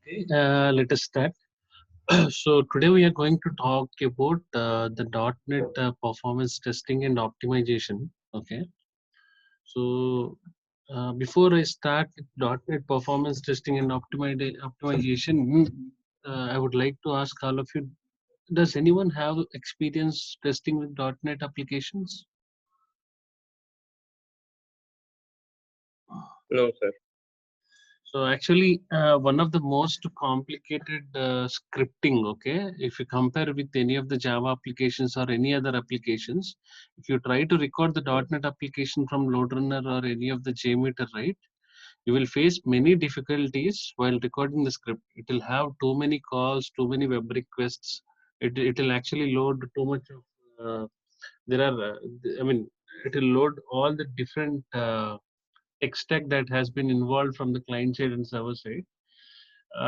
Okay, let us start. So today we are going to talk about the .NET performance testing and optimization. Okay, so before I start with .NET performance testing and optimization, I would like to ask all of you: does anyone have experience testing with .NET applications? No, sir. So actually, one of the most complicated scripting, okay, if you compare with any of the Java applications or any other applications, if you try to record the .NET application from LoadRunner or any of the JMeter, right, you will face many difficulties while recording the script. It will have too many calls, too many web requests. It will actually load too much of. There are, I mean, it will load all the different tech stack that has been involved from the client side and server side.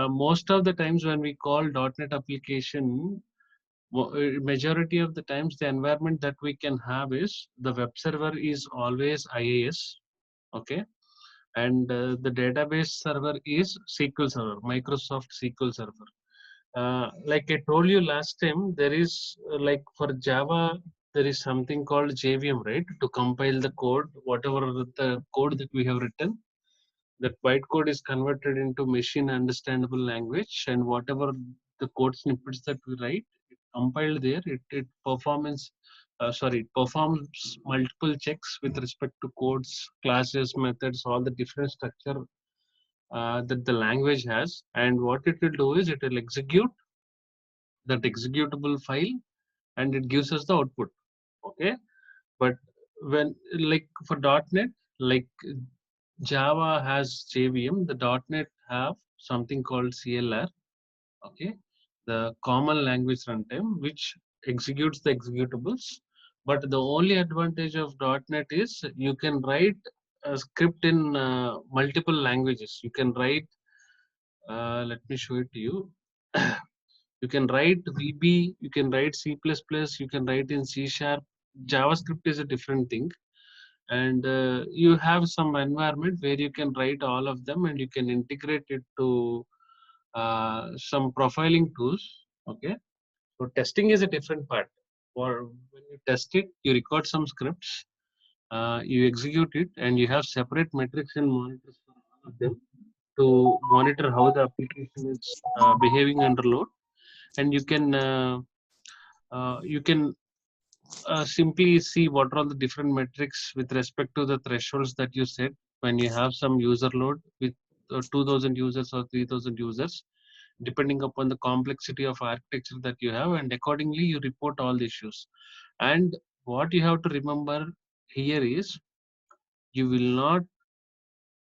Most of the times when we call .NET application, majority of the times the environment that we can have is the web server is always IIS, okay, and the database server is SQL Server, Microsoft SQL Server. Like I told you last time, there is like for Java, there is something called JVM, right? To compile the code, whatever the code that we have written, that bytecode is converted into machine understandable language, and whatever the code snippets that we write, it compiled there, it it performs multiple checks with respect to codes, classes, methods, all the different structure that the language has. And what it will do is it will execute that executable file, and it gives us the output. Okay, but when like for .NET, like Java has JVM, the .NET have something called CLR, okay, the common language runtime, which executes the executables. But the only advantage of .NET is you can write a script in multiple languages. You can write, let me show it to you. You can write VB, you can write C++, you can write in C Sharp. JavaScript is a different thing, and you have some environment where you can write all of them and you can integrate it to some profiling tools. Okay, so testing is a different part. For when you test it, you record some scripts, you execute it, and you have separate metrics and monitors for all of them to monitor how the application is behaving under load. And you can simply see what are all the different metrics with respect to the thresholds that you set when you have some user load with 2000 users or 3000 users, depending upon the complexity of architecture that you have, and accordingly you report all the issues. And what you have to remember here is you will not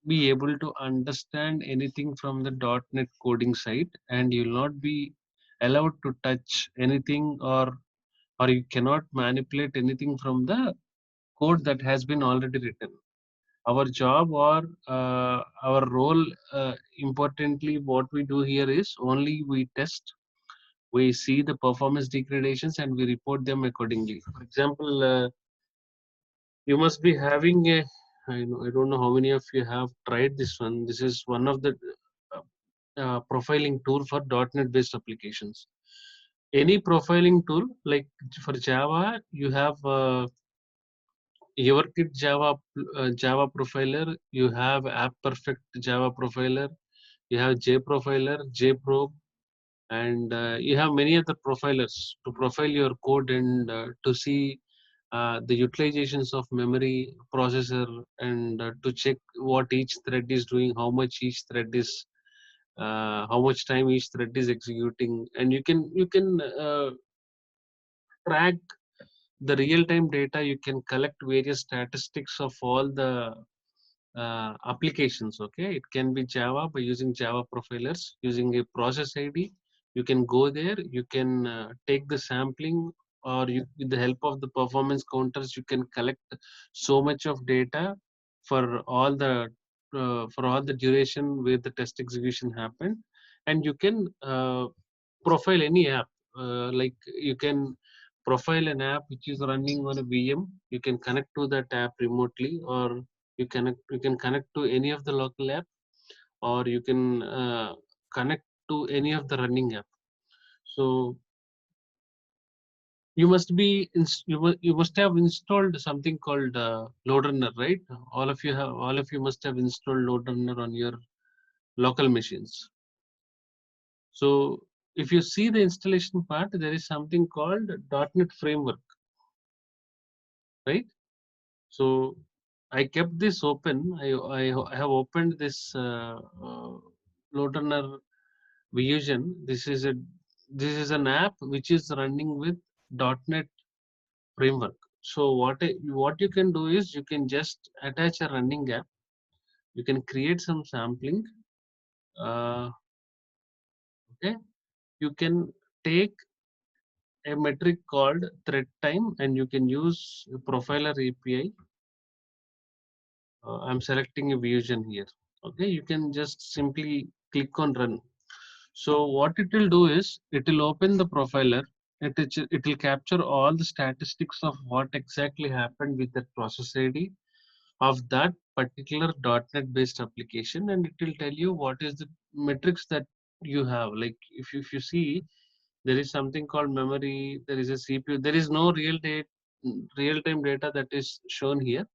be able to understand anything from the .NET coding side, and you will not be allowed to touch anything, or you cannot manipulate anything from the code that has been already written. Our job or our role, importantly, what we do here is only we test, we see the performance degradations, and we report them accordingly. For example, you must be having a, I don't know how many of you have tried this one. This is one of the uh, profiling tool for .NET based applications. Any profiling tool, like for Java, you have your kit Java profiler, you have App Perfect Java profiler, you have J profiler, J probe, and you have many other profilers to profile your code and to see the utilizations of memory, processor, and to check what each thread is doing, how much each thread is, how much time each thread is executing, and you can track the real-time data. You can collect various statistics of all the applications. Okay, it can be Java by using Java profilers, using a process ID. You can go there, you can take the sampling, or you, with the help of the performance counters, you can collect so much of data for all the duration where the test execution happened. And you can profile any app, like you can profile an app which is running on a VM. You can connect to that app remotely, or you can connect to any of the local app, or you can connect to any of the running app. So you must be you must have installed something called LoadRunner, right? All of you must have installed LoadRunner on your local machines. So if you see the installation part, there is something called .NET Framework, right? So I kept this open. I have opened this LoadRunner Vision. This is an app which is running with .NET Framework. So what you can do is you can just attach a running app. You can create some sampling. Okay, you can take a metric called thread time, and you can use a profiler API. I'm selecting a Vision here. Okay, you can just simply click on run. So what it will do is it will open the profiler. It will capture all the statistics of what exactly happened with that process ID of that particular .NET based application, and it will tell you what is the metrics that you have. Like if you see, there is something called memory, there is a CPU, there is no real time data that is shown here.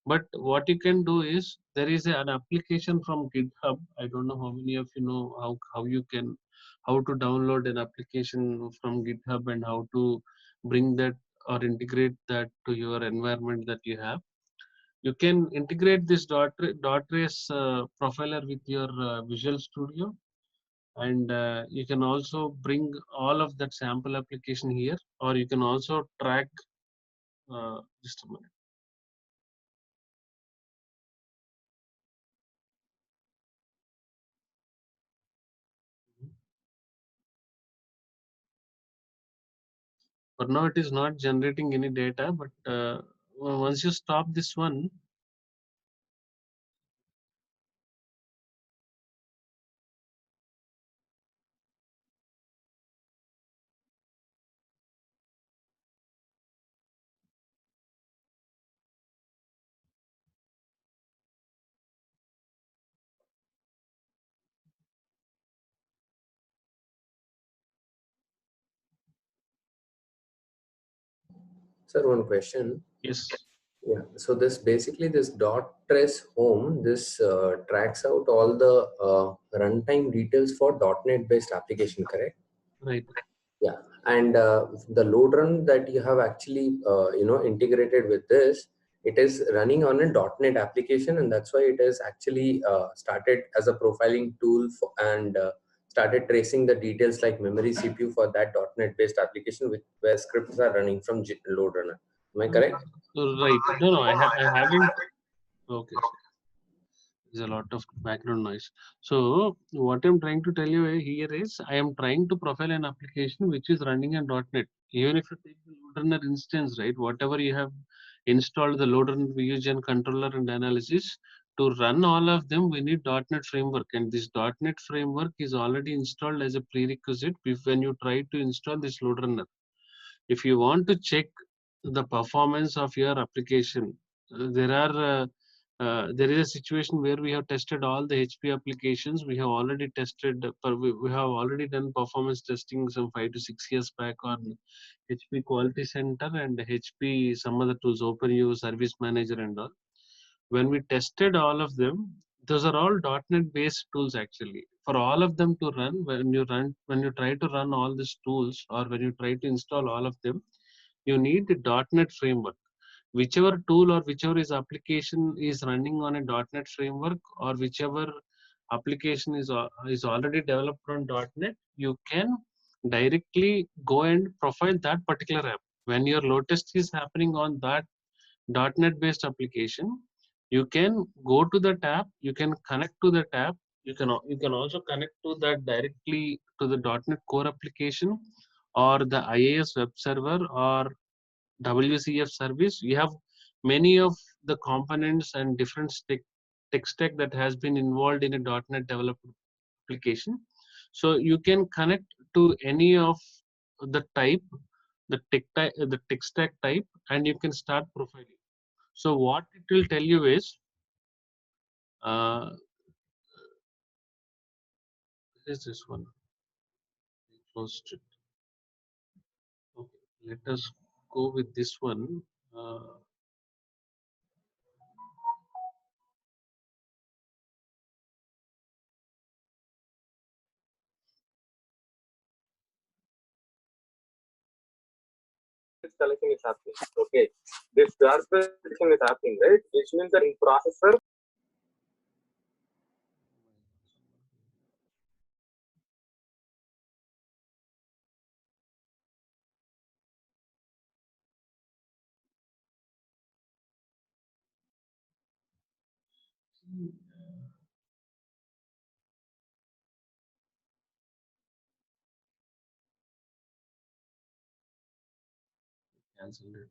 But what you can do is there is an application from GitHub. I don't know how many of you know how to download an application from GitHub and how to bring that or integrate that to your environment that you have. You can integrate this dot trace profiler with your Visual Studio, and you can also bring all of that sample application here, or you can also track. Just a minute. For now, it is not generating any data, but once you stop this one, Sir, one question. yes, Yeah. So this basically this dot trace home, this tracks out all the runtime details for .NET based application, correct? right. Yeah. And the load run that you have actually integrated with this, it is running on a .NET application, and that's why it is actually started as a profiling tool for, and started tracing the details like memory, CPU for that .NET based application, where scripts are running from load runner. Am I correct? Right. No, no, I haven't. Okay. There's a lot of background noise. So what I'm trying to tell you here is I am trying to profile an application which is running in .NET. Even if you take the loader instance, right, whatever you have installed the loader Vusion controller and analysis, to run all of them, we need .NET framework, and this .NET framework is already installed as a prerequisite when you try to install this loader. If you want to check the performance of your application, there is a situation where we have tested all the HP applications. We have already tested, we have already done performance testing some 5 to 6 years back on HP Quality Center and HP some other tools, OpenU, Service Manager, and all. When we tested all of them, those are all .NET based tools actually. For all of them to run, when you try to run all these tools, or when you try to install all of them, you need the .NET framework. Whichever tool or whichever is application is running on a .NET framework, or whichever application is already developed on .NET, you can directly go and profile that particular app. When your load test is happening on that .NET based application, you can go to the tab, you can connect to the tab, you can also connect to that directly to the .NET Core application, or the IIS web server, or WCF service. You have many of the components and different tech stack that has been involved in a .NET developed application. So you can connect to any of the type, the tech stack type, and you can start profiling. So what it will tell you is, uh, Is this one? Closed it. Okay, let us go with this one. Collection is happening. Okay, this garbage collection is happening, right? Which means that in processor, Cancel it.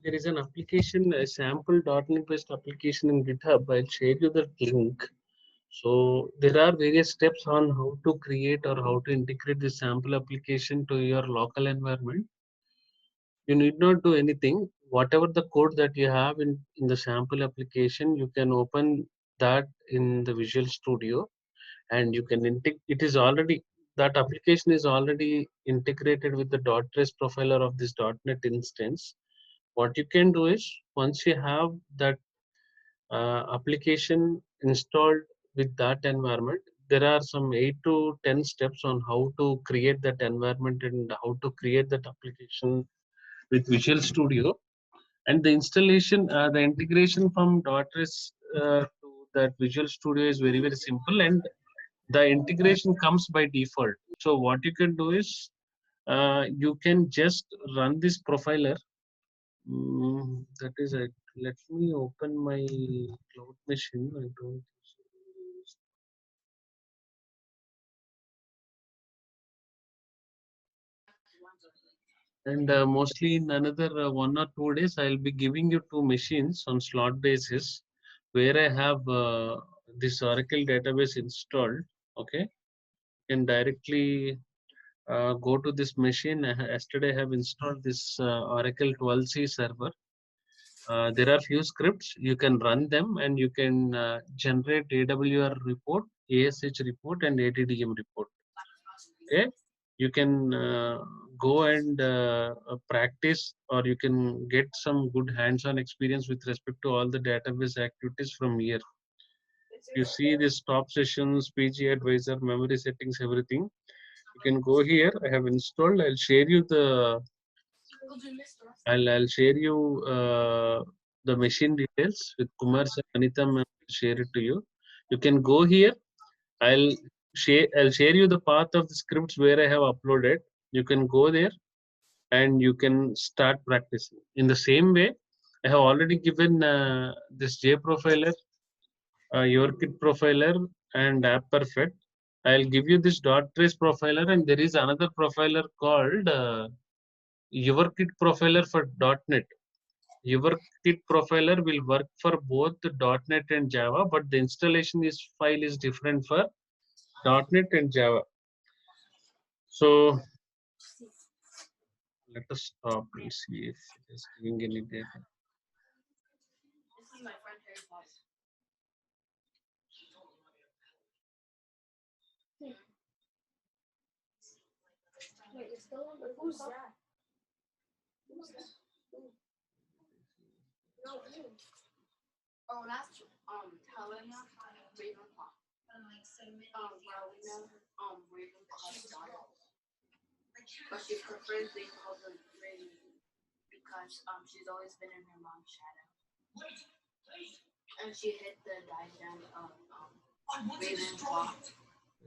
There is an application, a sample .NET based application in GitHub. I'll share you the link. So there are various steps on how to create or how to integrate the sample application to your local environment. You need not do anything. Whatever the code that you have in the sample application, you can open that in the Visual Studio, and you can integrate. It is already, that application is already integrated with the .res profiler of this .NET instance. What you can do is, once you have that application installed with that environment, there are some 8 to 10 steps on how to create that environment and how to create that application with Visual Studio. And the installation, the integration from .res to that Visual Studio is very, very simple, and the integration comes by default. So what you can do is, you can just run this profiler. That is it. Let me open my cloud machine. I don't. And mostly in another 1 or 2 days, I'll be giving you two machines on slot basis. where I have this Oracle database installed. Okay, you can directly go to this machine. Yesterday I have installed this Oracle 12c server. There are few scripts, you can run them, and you can generate AWR report, ASH report, and ATDM report. Okay, you can go and practice, or you can get some good hands-on experience with respect to all the database activities from here. You see this top sessions, PG advisor, memory settings, everything. You can go here. I have installed. I'll share you the machine details with Kumar sir, Anita ma'am will share it to you. You can go here. I'll I'll share you the path of the scripts where I have uploaded. You can go there and you can start practicing. In the same way, I have already given this J profiler, your kit profiler, and app perfect. I'll give you this dot trace profiler, and there is another profiler called your kit profiler for .NET. Your kit profiler will work for both the .NET and Java, but the installation is file is different for .NET and Java. So let us stop and see if it is giving any data.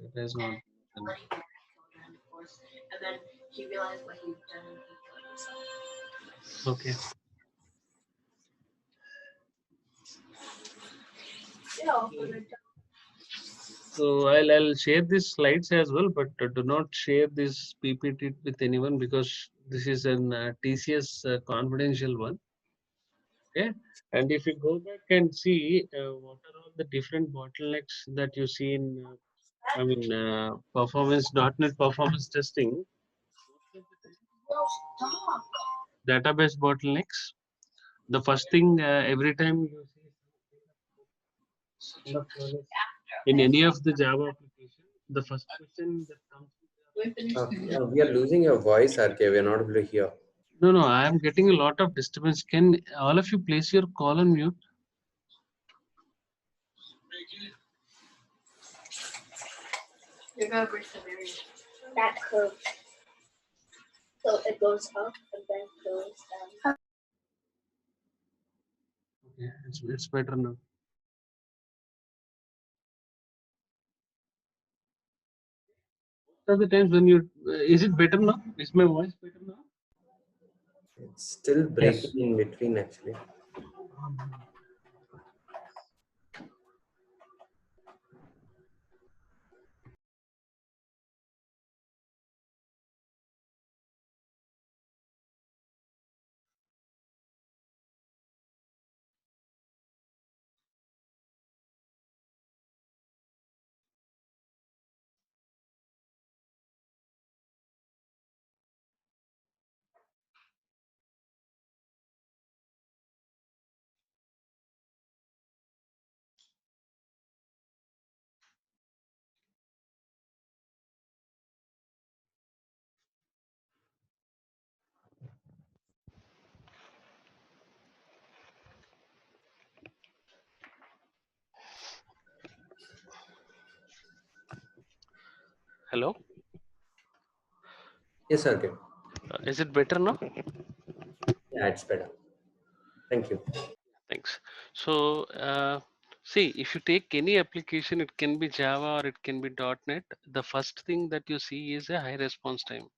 It is not. Okay. So I'll share these slides as well, but do not share this PPT with anyone because this is an TCS confidential one. Okay. And if you go back and see what are all the different bottlenecks that you see in, performance .NET performance testing, database bottlenecks. The first thing every time you see in any of the Java application, the first question that comes. We are losing your voice, RK. We are not able to hear. No, no, I am getting a lot of disturbance. Can all of you place your call on mute? You're gonna break the barrier. That curve. So it goes up and then goes down. Okay, it's better now. What are the times when you? Is it better now? Is my voice better now? It's still breaking Yes. in between, actually. Hello. Yes, RK. Is it better now? Yeah, it's better. Thank you. Thanks. So, see, if you take any application, it can be Java or it can be .NET. The first thing that you see is a high response time.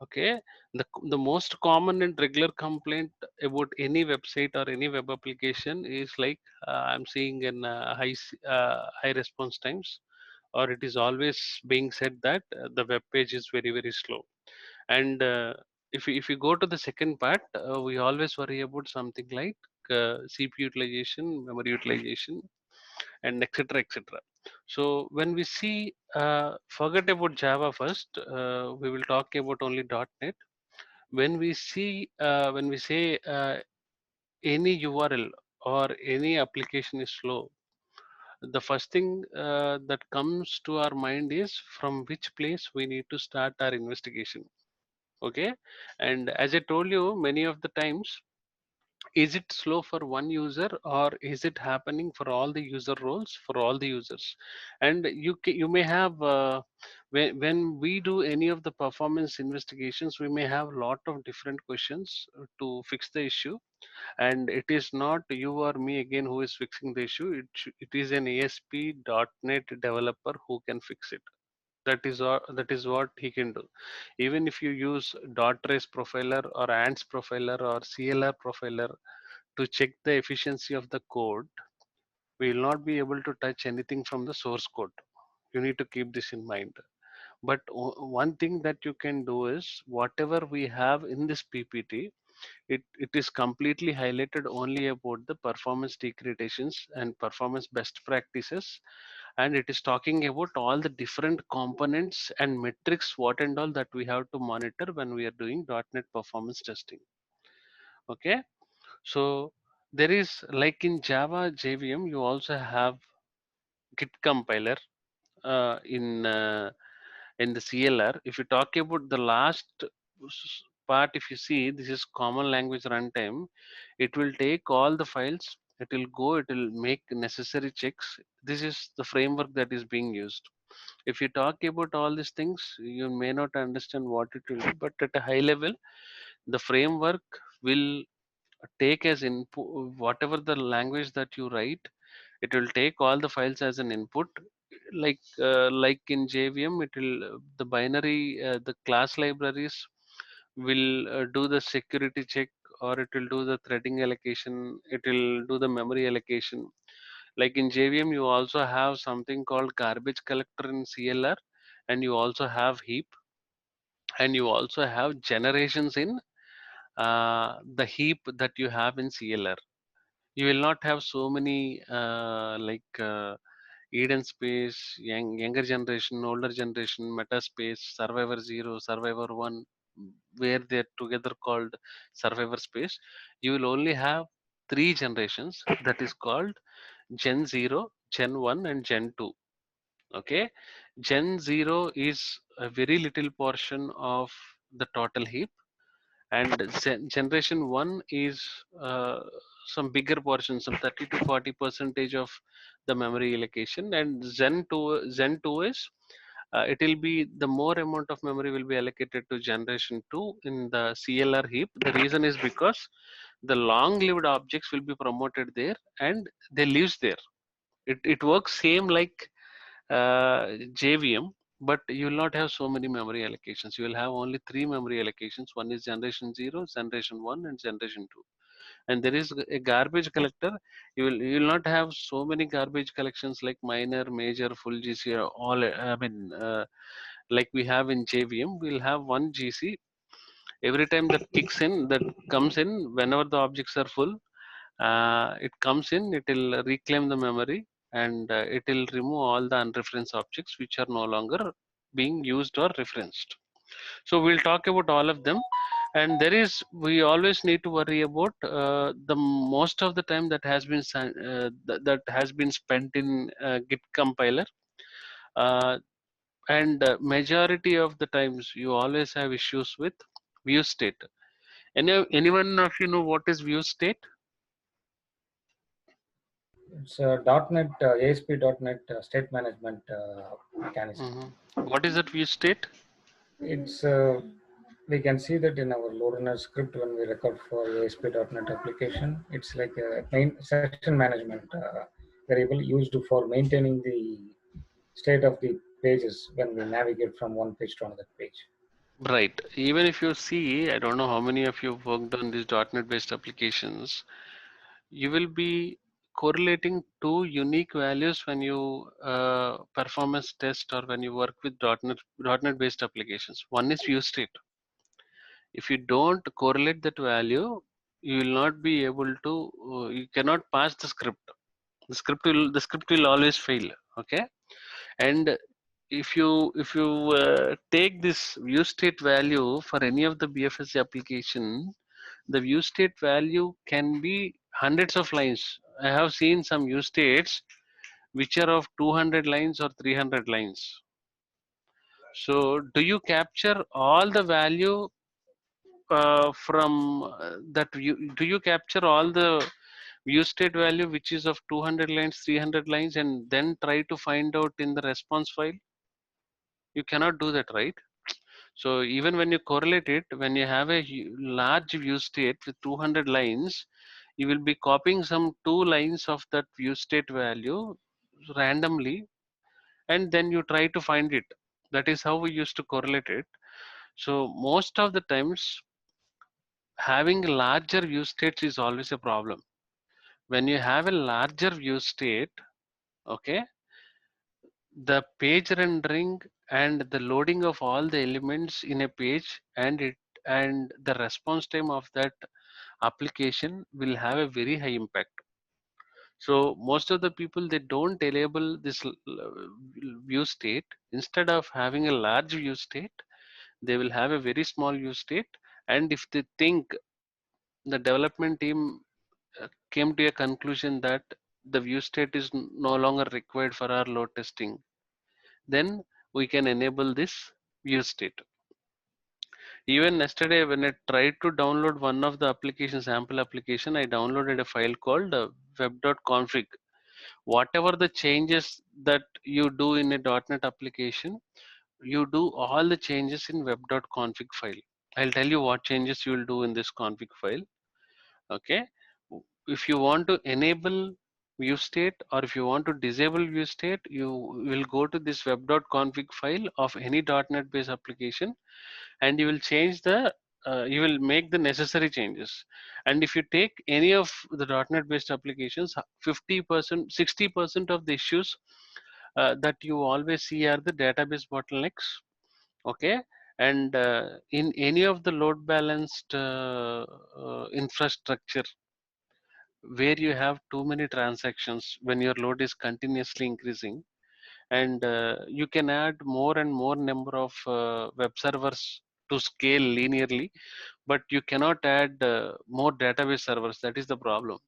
Okay, the most common and regular complaint about any website or any web application is like I'm seeing an high response times, or it is always being said that the web page is very slow. And if you go to the second part, we always worry about something like CPU utilization, memory utilization, and etc. etc. So when we see, forget about Java first. We will talk about only .NET. When we see, when we say any URL or any application is slow, the first thing that comes to our mind is from which place we need to start our investigation. Okay, and as I told you many of the times, is it slow for one user or is it happening for all the user roles for all the users? And you may have, when we do any of the performance investigations, we may have a lot of different questions to fix the issue, and it is not you or me again who is fixing the issue. It is an ASP.NET developer who can fix it. That is what he can do. Even if you use dot trace profiler or ants profiler or CLR profiler to check the efficiency of the code, we will not be able to touch anything from the source code. You need to keep this in mind. But one thing that you can do is whatever we have in this PPT, it is completely highlighted only about the performance degradations and performance best practices, and it is talking about all the different components and metrics what and all that we have to monitor when we are doing .NET performance testing. Okay, so there is, like in Java JVM, you also have Git compiler in the CLR. If you talk about the last part, if you see, this is common language runtime. It will take all the files. It will go. It will make necessary checks. This is the framework that is being used. If you talk about all these things, you may not understand what it will do, but at a high level, the framework will take as input whatever the language that you write. It will take all the files as an input, like in JVM, it will the binary, the class libraries will do the security check, or it will do the threading allocation, it will do the memory allocation. Like in JVM, you also have something called garbage collector in CLR, and you also have heap, and you also have generations in the heap that you have in CLR. You will not have so many Eden space, younger generation, older generation, meta space, survivor 0, survivor 1, where they're together called survivor space. You will only have three generations, that is called Gen 0, Gen 1, and Gen 2. Okay, Gen 0 is a very little portion of the total heap, and generation 1 is some bigger portion, some 30 to 40 percentage of the memory allocation, and Zen 2 is it will be the more amount of memory will be allocated to generation 2 in the CLR heap. The reason is because the long lived objects will be promoted there and they lives there. It works same like JVM, but you will not have so many memory allocations. You will have only three memory allocations. One is generation 0, generation 1, and generation 2. And there is a garbage collector. You will not have so many garbage collections like minor, major, full GC, all. I mean, like we have in JVM, we'll have one GC. Every time that kicks in, that comes in, whenever the objects are full, it comes in, it will reclaim the memory, and it will remove all the unreferenced objects which are no longer being used or referenced. So we'll talk about all of them, and there is, we always need to worry about the most of the time that has been that has been spent in Git compiler, uh, and majority of the times you always have issues with view state. Anyone of you know what is view state? It's a .NET, ASP.NET state management mechanism. What is that view state? It's we can see that in our load runner script when we record for ASP.NET application. It's like a main session management variable used for maintaining the state of the pages when we navigate from one page to another page. Right. Even if you see, I don't know how many of you have worked on these .NET based applications, you will be correlating two unique values when you performance test or when you work with .NET based applications. One is view state. If you don't correlate that value, you will not be able to, you cannot pass the script. The script will always fail. Okay. And if you take this view state value for any of the BFSC application, the view state value can be hundreds of lines. I have seen some view states which are of 200 lines or 300 lines. So do you capture all the value from that view? Do you capture all the view state value which is of 200 lines, 300 lines, and then try to find out in the response file? You cannot do that, right? So even when you correlate it, when you have a large view state with 200 lines, you will be copying some 2 lines of that view state value randomly, and then you try to find it. That is how we used to correlate it. So most of the times, having larger view states is always a problem. When you have a larger view state, okay, the page rendering and the loading of all the elements in a page and the response time of that application will have a very high impact. So most of the people, they don't enable this view state. Instead of having a large view state, they will have a very small view state. And if they think, the development team came to a conclusion that the view state is no longer required for our load testing, then we can enable this view state. Even yesterday, when I tried to download one of the application, sample application, I downloaded a file called web.config. Whatever the changes that you do in a .NET application, you do all the changes in web.config file. I'll tell you what changes you will do in this config file. Okay. If you want to enable view state, or if you want to disable view state, you will go to this web.config file of any .NET based application, and you will change the you will make the necessary changes. And if you take any of the .NET based applications, 50%, 60% of the issues that you always see are the database bottlenecks. Okay. And in any of the load balanced infrastructure where you have too many transactions, when your load is continuously increasing, and you can add more and more number of web servers to scale linearly, but you cannot add more database servers. That is the problem.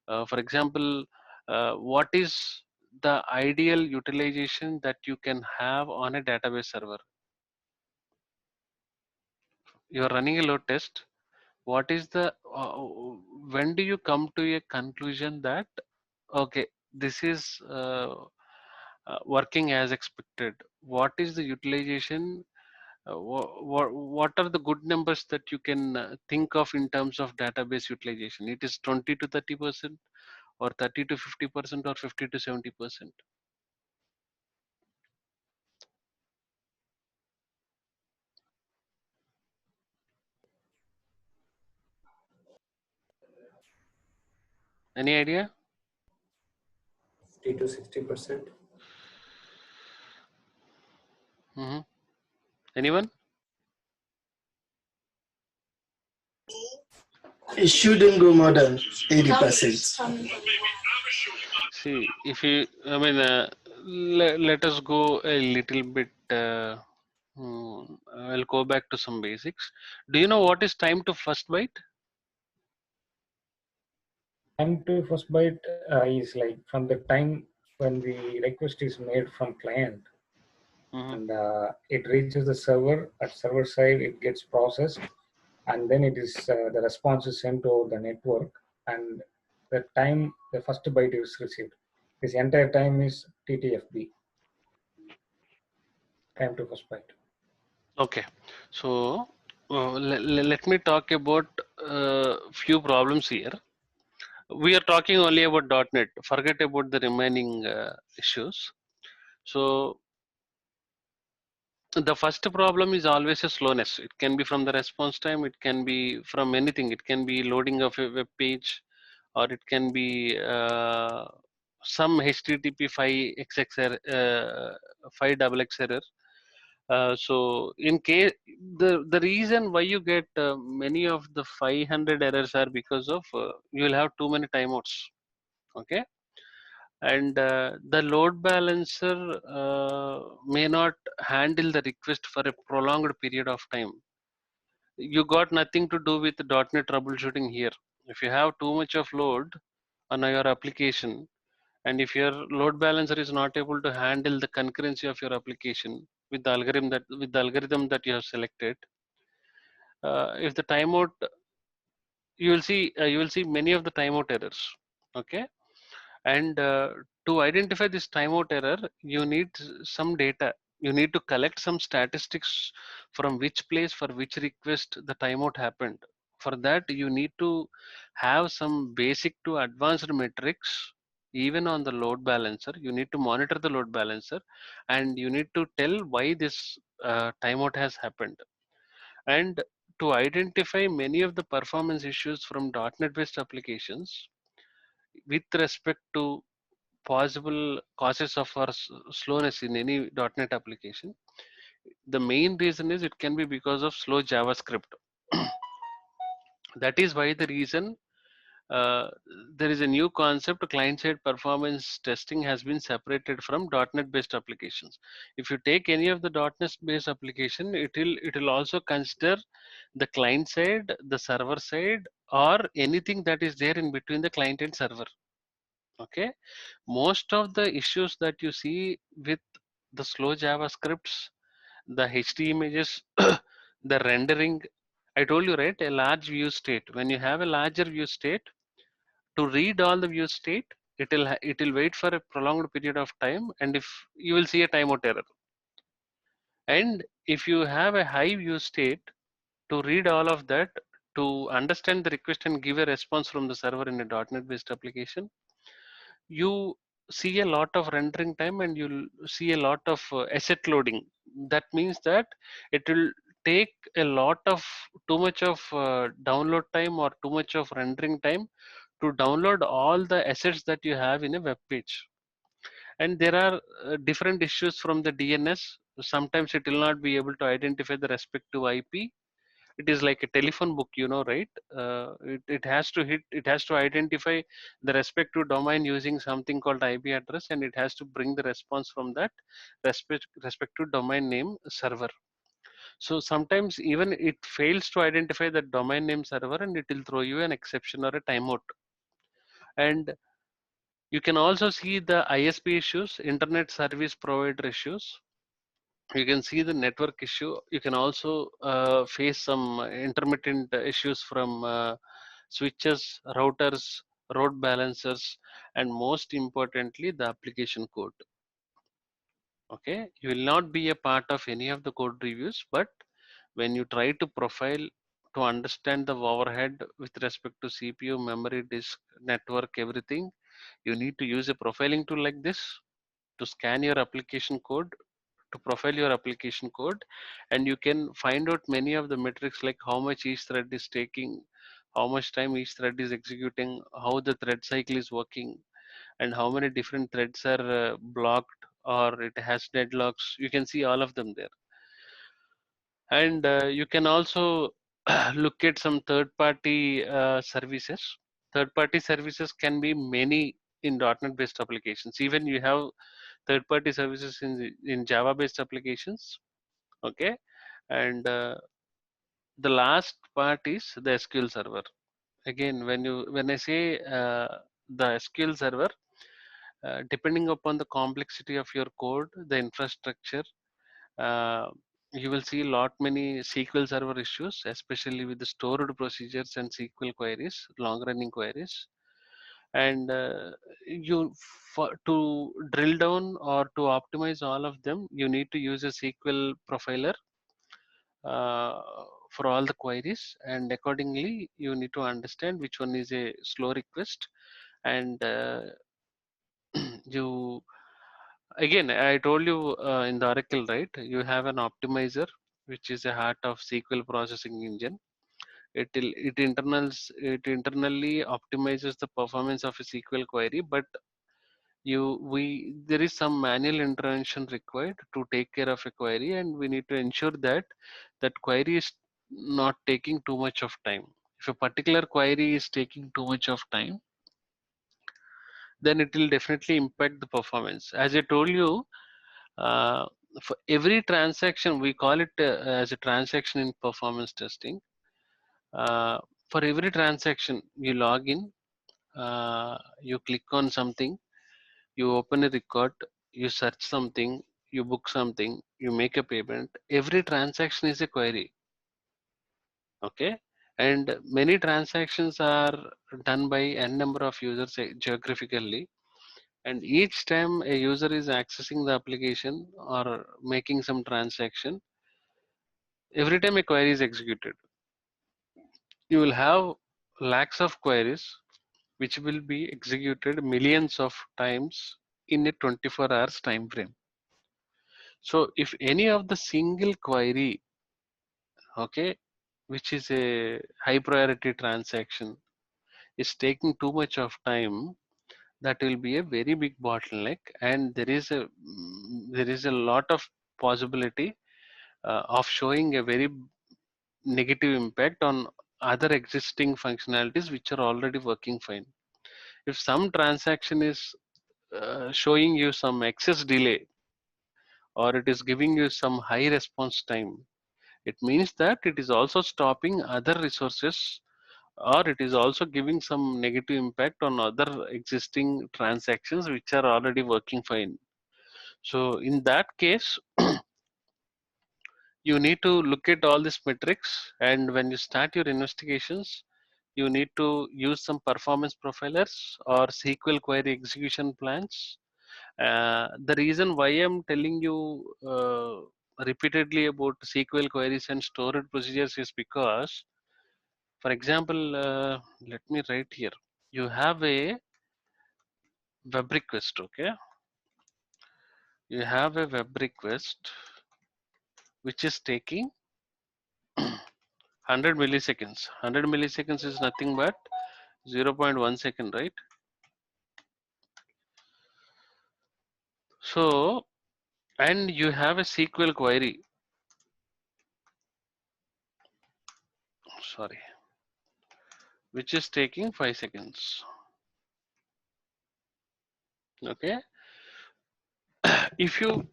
For example, what is the ideal utilization that you can have on a database server? You are running a load test. What is the when do you come to a conclusion that, okay, this is working as expected? What is the utilization? What are the good numbers that you can think of in terms of database utilization? It is 20 to 30%, or 30 to 50%, or 50 to 70%? Any idea? 50 to 60%. Hmm. Anyone? It shouldn't go more than 80%. See, if you, I mean, let us go a little bit. I'll go back to some basics. Do you know what is time to first byte? Time to first byte is like from the time when the request is made from client, and it reaches the server. At server side, it gets processed, and then it is the response is sent over the network, and the time the first byte is received. This entire time is TTFB, time to first byte. Okay, so let me talk about few problems here. We are talking only about .NET. Forget about the remaining issues. So the first problem is always a slowness. It can be from the response time. It can be from anything. It can be loading of a web page, or it can be some HTTP 5XX 5XX error. So in case the reason why you get many of the 500 errors are because of you will have too many timeouts. Okay, and the load balancer may not handle the request for a prolonged period of time. You got nothing to do with .NET troubleshooting here. If you have too much of load on your application, and if your load balancer is not able to handle the concurrency of your application with the algorithm that you have selected, if the timeout, you will see many of the timeout errors. Okay, and to identify this timeout error, you need some data. You need to collect some statistics from which place for which request the timeout happened. For that, you need to have some basic to advanced metrics. Even on the load balancer, you need to monitor the load balancer, and you need to tell why this timeout has happened. And to identify many of the performance issues from .NET based applications with respect to possible causes of our slowness in any .NET application, the main reason is it can be because of slow JavaScript. That is why the reason uh, there is a new concept, client-side performance testing has been separated from .NET based applications. If you take any of the .NET based application, it will also consider the client side, the server side, or anything that is there in between the client and server. Okay, most of the issues that you see with the slow JavaScripts, the HD images, the rendering, I told you, right, a large view state. When you have a larger view state, to read all the view state, it will wait for a prolonged period of time, and if you will see a timeout error. And if you have a high view state, to read all of that, to understand the request and give a response from the server in a .NET based application, you see a lot of rendering time and you'll see a lot of asset loading. That means that it will take a lot of too much of download time or too much of rendering time to download all the assets that you have in a web page. And there are different issues from the DNS. Sometimes it will not be able to identify the respective IP. It is like a telephone book, right? It has to identify the respective domain using something called IP address, and it has to bring the response from that respective domain name server. So sometimes even it fails to identify the domain name server, and it will throw you an exception or a timeout. And you can also see the ISP issues, internet service provider issues. You can see the network issue. You can also face some intermittent issues from switches, routers, load balancers, and most importantly, the application code. Okay, you will not be a part of any of the code reviews, but when you try to profile to understand the overhead with respect to CPU, memory, disk, network, everything, you need to use a profiling tool like this to scan your application code, to profile your application code, and you can find out many of the metrics like how much each thread is taking, how much time each thread is executing, how the thread cycle is working, and how many different threads are blocked or it has deadlocks. You can see all of them there. And you can also look at some third-party services. Third-party services can be many in .NET based applications. Even you have third-party services in Java based applications. Okay, and the last part is the SQL server. Again, when I say the SQL server, depending upon the complexity of your code, the infrastructure, uh, you will see a lot many SQL server issues, especially with the stored procedures and SQL queries, long running queries. And to drill down or to optimize all of them, you need to use a SQL profiler uh, for all the queries, and accordingly you need to understand which one is a slow request. And you again, I told you in the Oracle, right, you have an optimizer which is a heart of SQL processing engine. It internally optimizes the performance of a SQL query, but there is some manual intervention required to take care of a query, and we need to ensure that that query is not taking too much of time. If a particular query is taking too much of time, then it will definitely impact the performance. As I told you, uh, for every transaction, we call it as a transaction in performance testing. uh, for every transaction, you log in, you click on something, you open a record, you search something, you book something, you make a payment. Every transaction is a query. Okay, and many transactions are done by n number of users geographically, and each time a user is accessing the application or making some transaction, every time a query is executed, you will have lakhs of queries which will be executed millions of times in a 24 hours time frame. So if any of the single query, okay, which is a high priority transaction, is taking too much of time, that will be a very big bottleneck, and there is a lot of possibility of showing a very negative impact on other existing functionalities which are already working fine. If some transaction is showing you some excess delay, or it is giving you some high response time, it means that it is also stopping other resources, or it is also giving some negative impact on other existing transactions which are already working fine. So in that case, you need to look at all these metrics, and when you start your investigations, you need to use some performance profilers or SQL query execution plans. The reason why I'm telling you repeatedly about SQL queries and storage procedures is because, for example, let me write here. You have a web request, okay? You have a web request which is taking 100 milliseconds. 100 milliseconds is nothing but 0.1 second, right? So, and you have a SQL query, sorry, which is taking 5 seconds. Okay, if you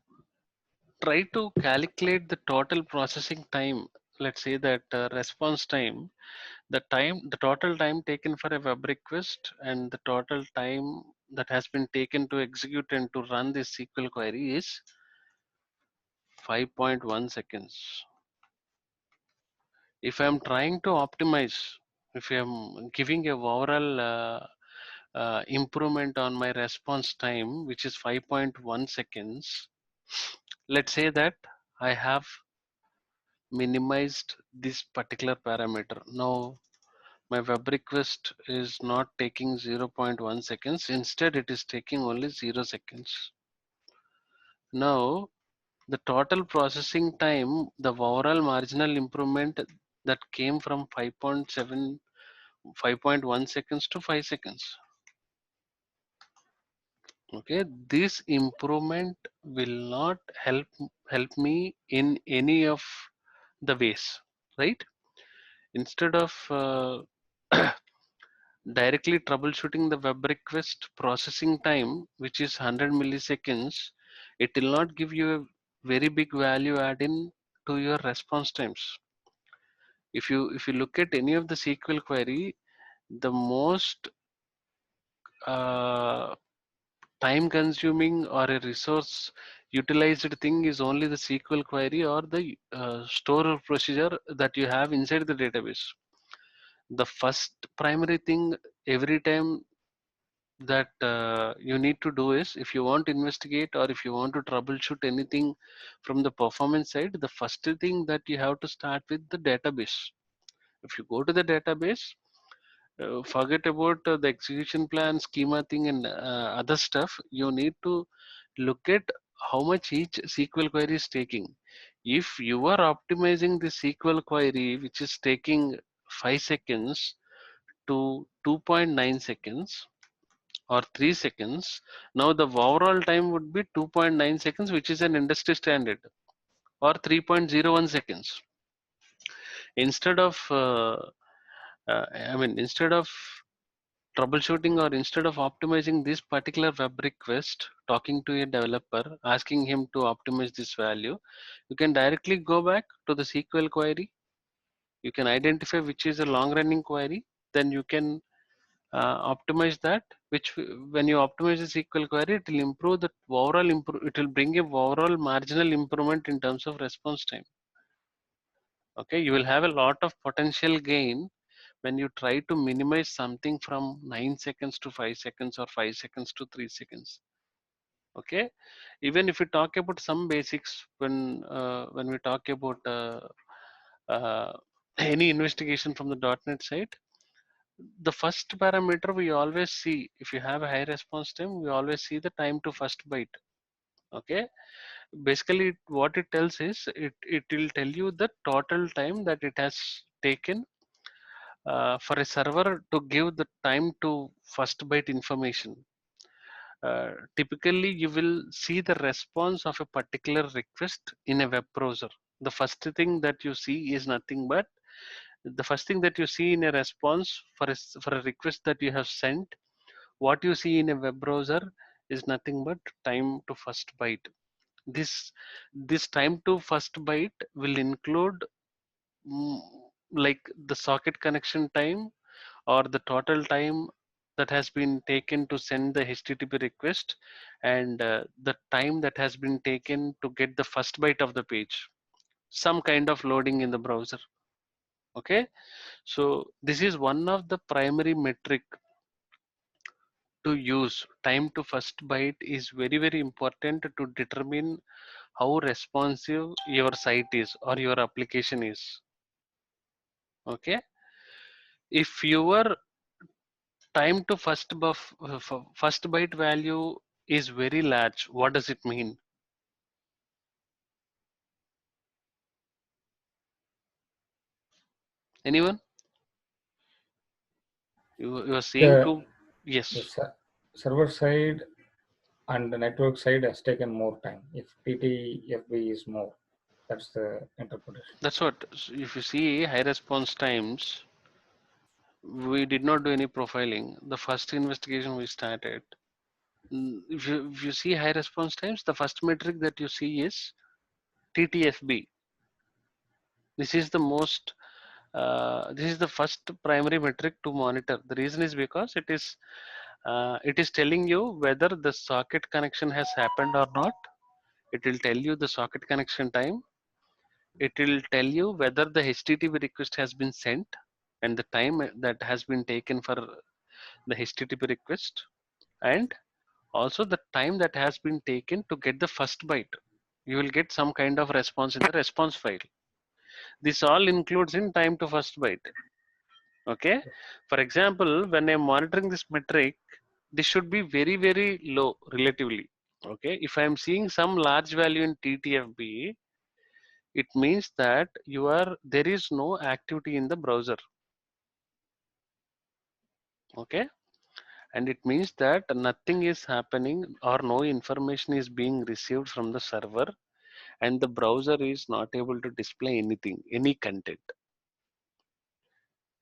try to calculate the total processing time, let's say that response time, the total time taken for a web request and the total time that has been taken to execute and to run this SQL query is 5.1 seconds. If I'm trying to optimize, if I'm giving a overall improvement on my response time, which is 5.1 seconds, let's say that I have minimized this particular parameter. Now my web request is not taking 0.1 seconds, instead it is taking only 0 seconds. Now the total processing time, the overall marginal improvement that came from 5.1 seconds to 5 seconds. Okay, this improvement will not help me in any of the ways, right? Instead of directly troubleshooting the web request processing time, which is 100 milliseconds, it will not give you a very big value add in to your response times. If you look at any of the SQL query, the most uh, time consuming or a resource utilized thing is only the SQL query or the store procedure that you have inside the database. The first primary thing every time that you need to do is, if you want to investigate or if you want to troubleshoot anything from the performance side, the first thing that you have to start with the database. If you go to the database, forget about the execution plan, schema thing, and other stuff. You need to look at how much each SQL query is taking. If you are optimizing the SQL query, which is taking 5 seconds to 2.9 seconds, or 3 seconds, now the overall time would be 2.9 seconds, which is an industry standard, or 3.01 seconds. Instead of, instead of troubleshooting or instead of optimizing this particular web request, talking to a developer, asking him to optimize this value, you can directly go back to the SQL query. You can identify which is a long running query, then you can optimize that, which when you optimize the SQL query, it will improve the overall it will bring a overall marginal improvement in terms of response time. Okay, you will have a lot of potential gain when you try to minimize something from 9 seconds to 5 seconds or 5 seconds to 3 seconds. Okay, even if we talk about some basics, when we talk about uh, any investigation from the .NET side, the first parameter we always see, if you have a high response time, we always see the time to first byte. Okay, basically what it tells is it will tell you the total time that it has taken for a server to give the time to first byte information. Typically you will see the response of a particular request in a web browser. The first thing that you see is nothing but the first thing that you see in a response for for a request that you have sent. What you see in a web browser is nothing but time to first byte. This time to first byte will include mm, like the socket connection time or the total time that has been taken to send the HTTP request, and the time that has been taken to get the first byte of the page, some kind of loading in the browser. Okay, so this is one of the primary metric to use. Time to first byte is very important to determine how responsive your site is or your application is. Okay, if your time to first byte value is very large, what does it mean? Anyone? You are saying The, to, the yes, server side and the network side has taken more time. If TTFB is more, that's the interpretation. that's what. If you see high response times, we did not do any profiling. The first investigation we started, if you see high response times, the first metric that you see is TTFB. This is the most this is the first primary metric to monitor. The reason is because it is telling you whether the socket connection has happened or not. It will tell you the socket connection time. It will tell you whether the HTTP request has been sent and the time that has been taken for the HTTP request, and also the time that has been taken to get the first byte. You will get some kind of response in the response file. This all includes in time to first byte. Okay, for example, when I'm monitoring this metric, this should be very low relatively. Okay, if I'm seeing some large value in TTFB, it means that there is no activity in the browser. Okay, and it means that nothing is happening or no information is being received from the server, and the browser is not able to display anything, any content.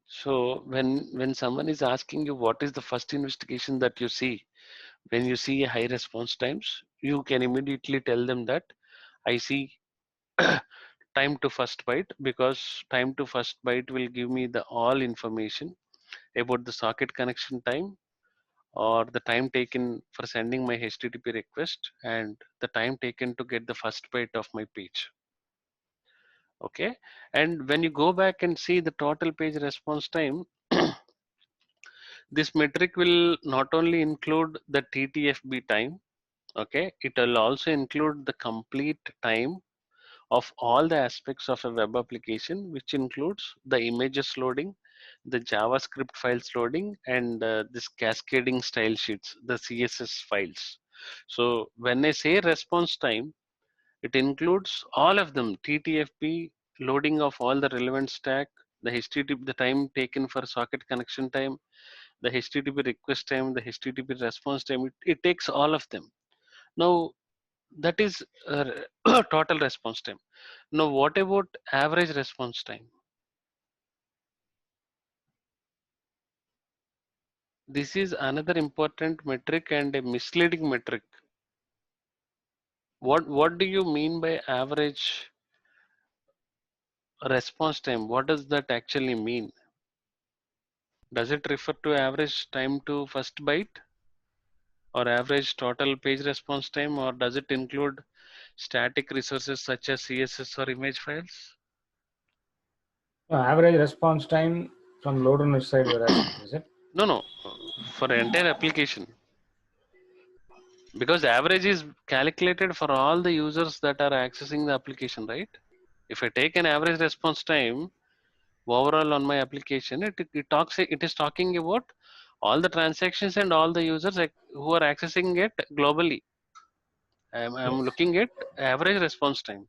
So when someone is asking you what is the first investigation that you see, when you see a high response times, you can immediately tell them that I see time to first byte, because time to first byte will give me the all information about the socket connection time or the time taken for sending my HTTP request and the time taken to get the first byte of my page. Okay, and when you go back and see the total page response time, this metric will not only include the TTFB time, okay, it will also include the complete time of all the aspects of a web application, which includes the images loading, the JavaScript files loading, and this cascading style sheets, the CSS files. So when I say response time, it includes all of them: TTFP, loading of all the relevant stack, the HTTP, the time taken for socket connection time, the HTTP request time, the HTTP response time. It takes all of them. Now that is total response time. Now what about average response time? This is another important metric and a misleading metric. What do you mean by average response time? What does that actually mean? Does it refer to average time to first byte or average total page response time, or does it include static resources such as CSS or image files? Average response time from load runner side you're asking, is it? No, for entire application. Because average is calculated for all the users that are accessing the application, right? If I take an average response time overall on my application, it is talking about all the transactions and all the users who are accessing it globally. I'm Yes. looking at average response time.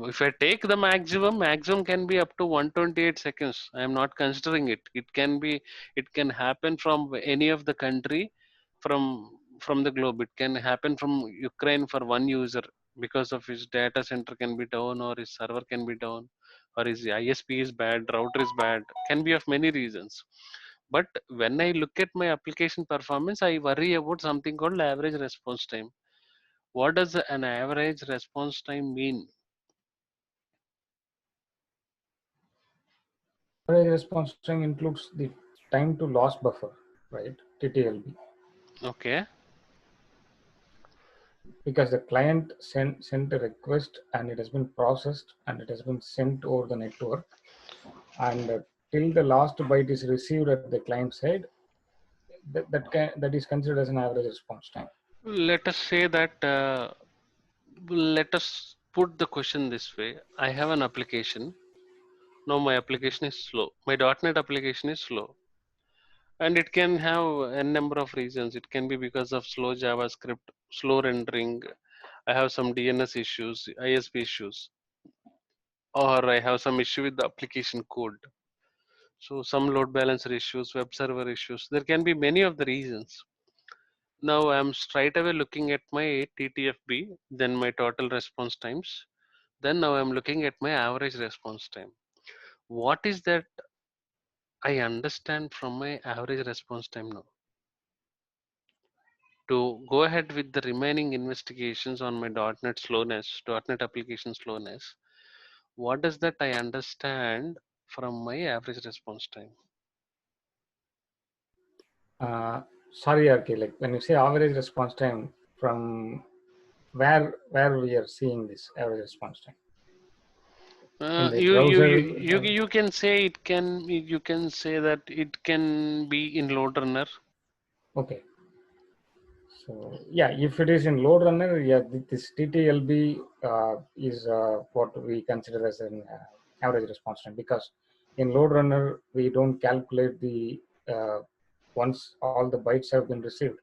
If I take the maximum can be up to 128 seconds. I am not considering it. It can happen from any of the country, from the globe. It can happen from Ukraine for one user because of his data center can be down, or his server can be down, or his ISP is bad, router is bad. Can be of many reasons. But when I look at my application performance, I worry about something called average response time. What does an average response time mean? Average response time includes the time to loss buffer, right? TTLB. Okay. Because the client sent a request and it has been processed and it has been sent over the network, and till the last byte is received at the client side, that is considered as an average response time. Let us say that, let us put the question this way. I have an application. Now my application is slow. My .NET application is slow. And it can have a number of reasons. It can be because of slow JavaScript, slow rendering. I have some DNS issues, ISP issues, or I have some issue with the application code. So some load balancer issues, web server issues. There can be many of the reasons. Now I'm straight away looking at my TTFB, then my total response times. Then now I'm looking at my average response time. What is that I understand from my average response time now? To go ahead with the remaining investigations on my .NET slowness, .NET application slowness, what does that I understand from my average response time? uh, Sorry, RK, like when you say average response time, from where we are seeing this average response time in the browser? You can say you can say that it can be in load runner. Okay. So yeah, if it is in load runner, yeah, this TTLB is what we consider as an average response time, because in load runner we don't calculate the once all the bytes have been received,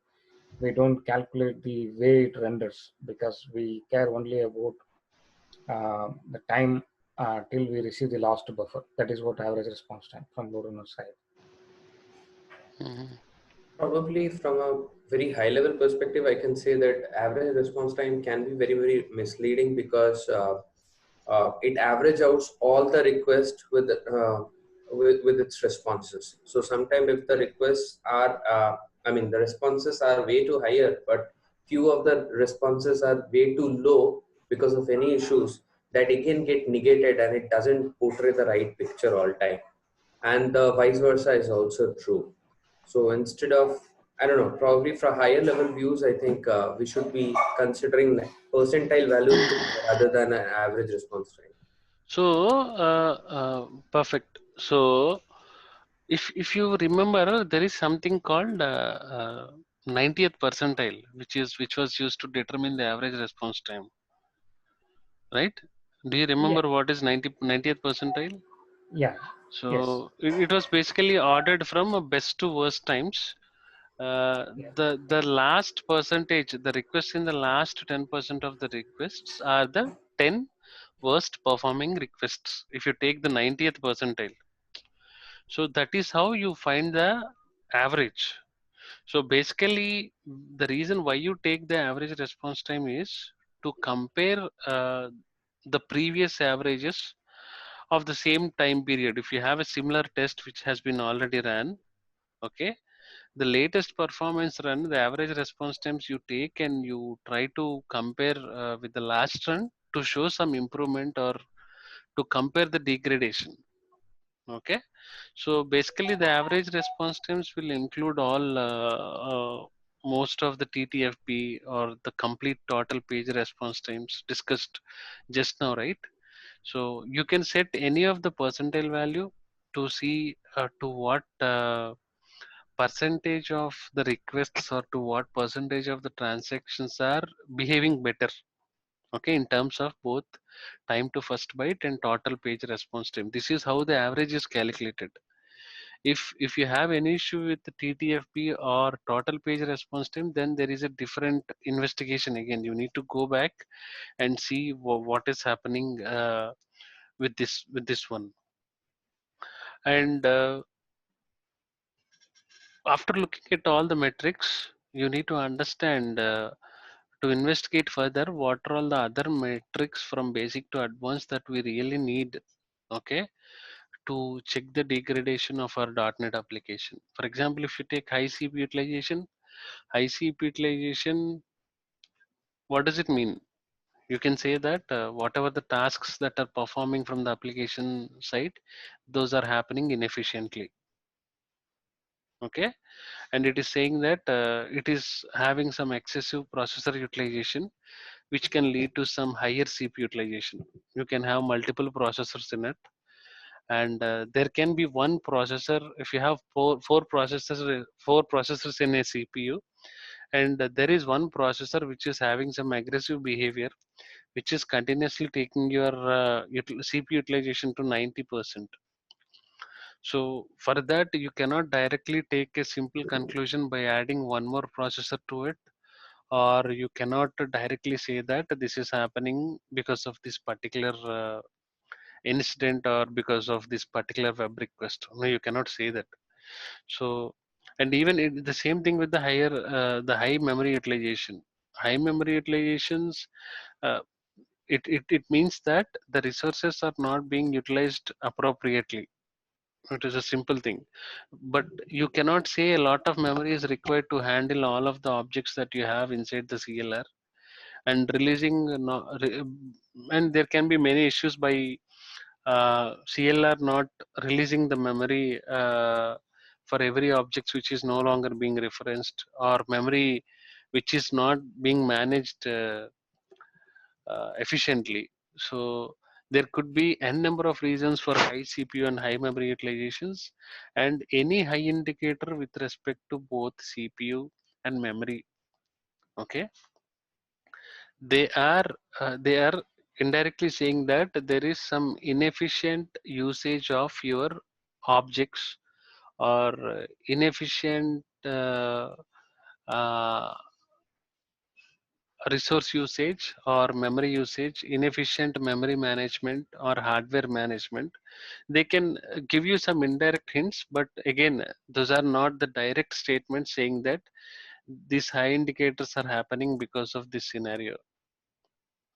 we don't calculate the way it renders, because we care only about the time till we receive the last buffer. That is what average response time from load runner side. Mhm. Probably from a very high level perspective, I can say that average response time can be very, very misleading because it average out all the requests with its responses. So sometimes if the requests are, the responses are way too higher, but few of the responses are way too low because of any issues, that again get negated and it doesn't portray the right picture all time. And the vice versa is also true. So instead of, I don't know, probably for higher level views, I think we should be considering percentile value rather than an average response time. So perfect. So if you remember, there is something called 90th percentile, which was used to determine the average response time, right? Do you Yeah. remember what is 90th percentile? Yeah. Yes. So it was basically ordered from best to worst times. Yeah. The last percentage, the requests in the last 10% of the requests are the 10 worst performing requests. If you take the 90th percentile, So that is how you find the average. So basically, the reason why you take the average response time is to compare the previous averages of the same time period. If you have a similar test which has been already ran, okay, the latest performance run, the average response times you take and you try to compare with the last run to show some improvement or to compare the degradation. Okay, so basically the average response times will include all most of the TTFP or the complete total page response times discussed just now, right? So you can set any of the percentile value to see to what percentage of the requests or to what percentage of the transactions are behaving better, okay, in terms of both time to first byte and total page response time. This is how the average is calculated. If you have any issue with the TTFP or total page response time, then there is a different investigation. Again, you need to go back and see what is happening with this one. And after looking at all the metrics, you need to understand to investigate further what are all the other metrics from basic to advanced that we really need, okay, to check the degradation of our .NET application. For example, if you take high CPU utilization, what does it mean? You can say that whatever the tasks that are performing from the application side, those are happening inefficiently, okay, and it is saying that it is having some excessive processor utilization which can lead to some higher CPU utilization. You can have multiple processors in it, and there can be one processor. If you have four processors in a CPU, and there is one processor which is having some aggressive behavior, which is continuously taking your CPU utilization to 90%. So for that, you cannot directly take a simple conclusion by adding one more processor to it, or you cannot directly say that this is happening because of this particular incident or because of this particular web request. No, you cannot say that. So, and even the same thing with the the high memory utilization. High memory utilizations, uh, it means that the resources are not being utilized appropriately. It is a simple thing, but you cannot say a lot of memory is required to handle all of the objects that you have inside the CLR, and releasing and there can be many issues by CLR not releasing the memory for every object which is no longer being referenced, or memory which is not being managed efficiently. So there could be n number of reasons for high CPU and high memory utilizations, and any high indicator with respect to both CPU and memory, okay, they are indirectly saying that there is some inefficient usage of your objects, or inefficient uh, resource usage or memory usage, inefficient memory management or hardware management. They can give you some indirect hints, but again, those are not the direct statements saying that these high indicators are happening because of this scenario.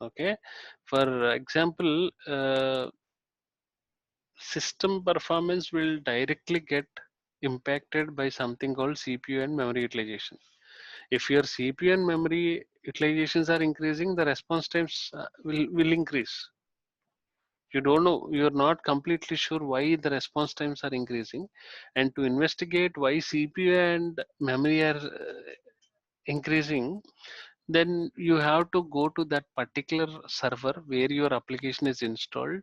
Okay, for example, system performance will directly get impacted by something called CPU and memory utilization. If your CPU and memory utilizations are increasing, the response times will increase. You don't know, you're not completely sure why the response times are increasing, and to investigate why CPU and memory are increasing, then you have to go to that particular server where your application is installed.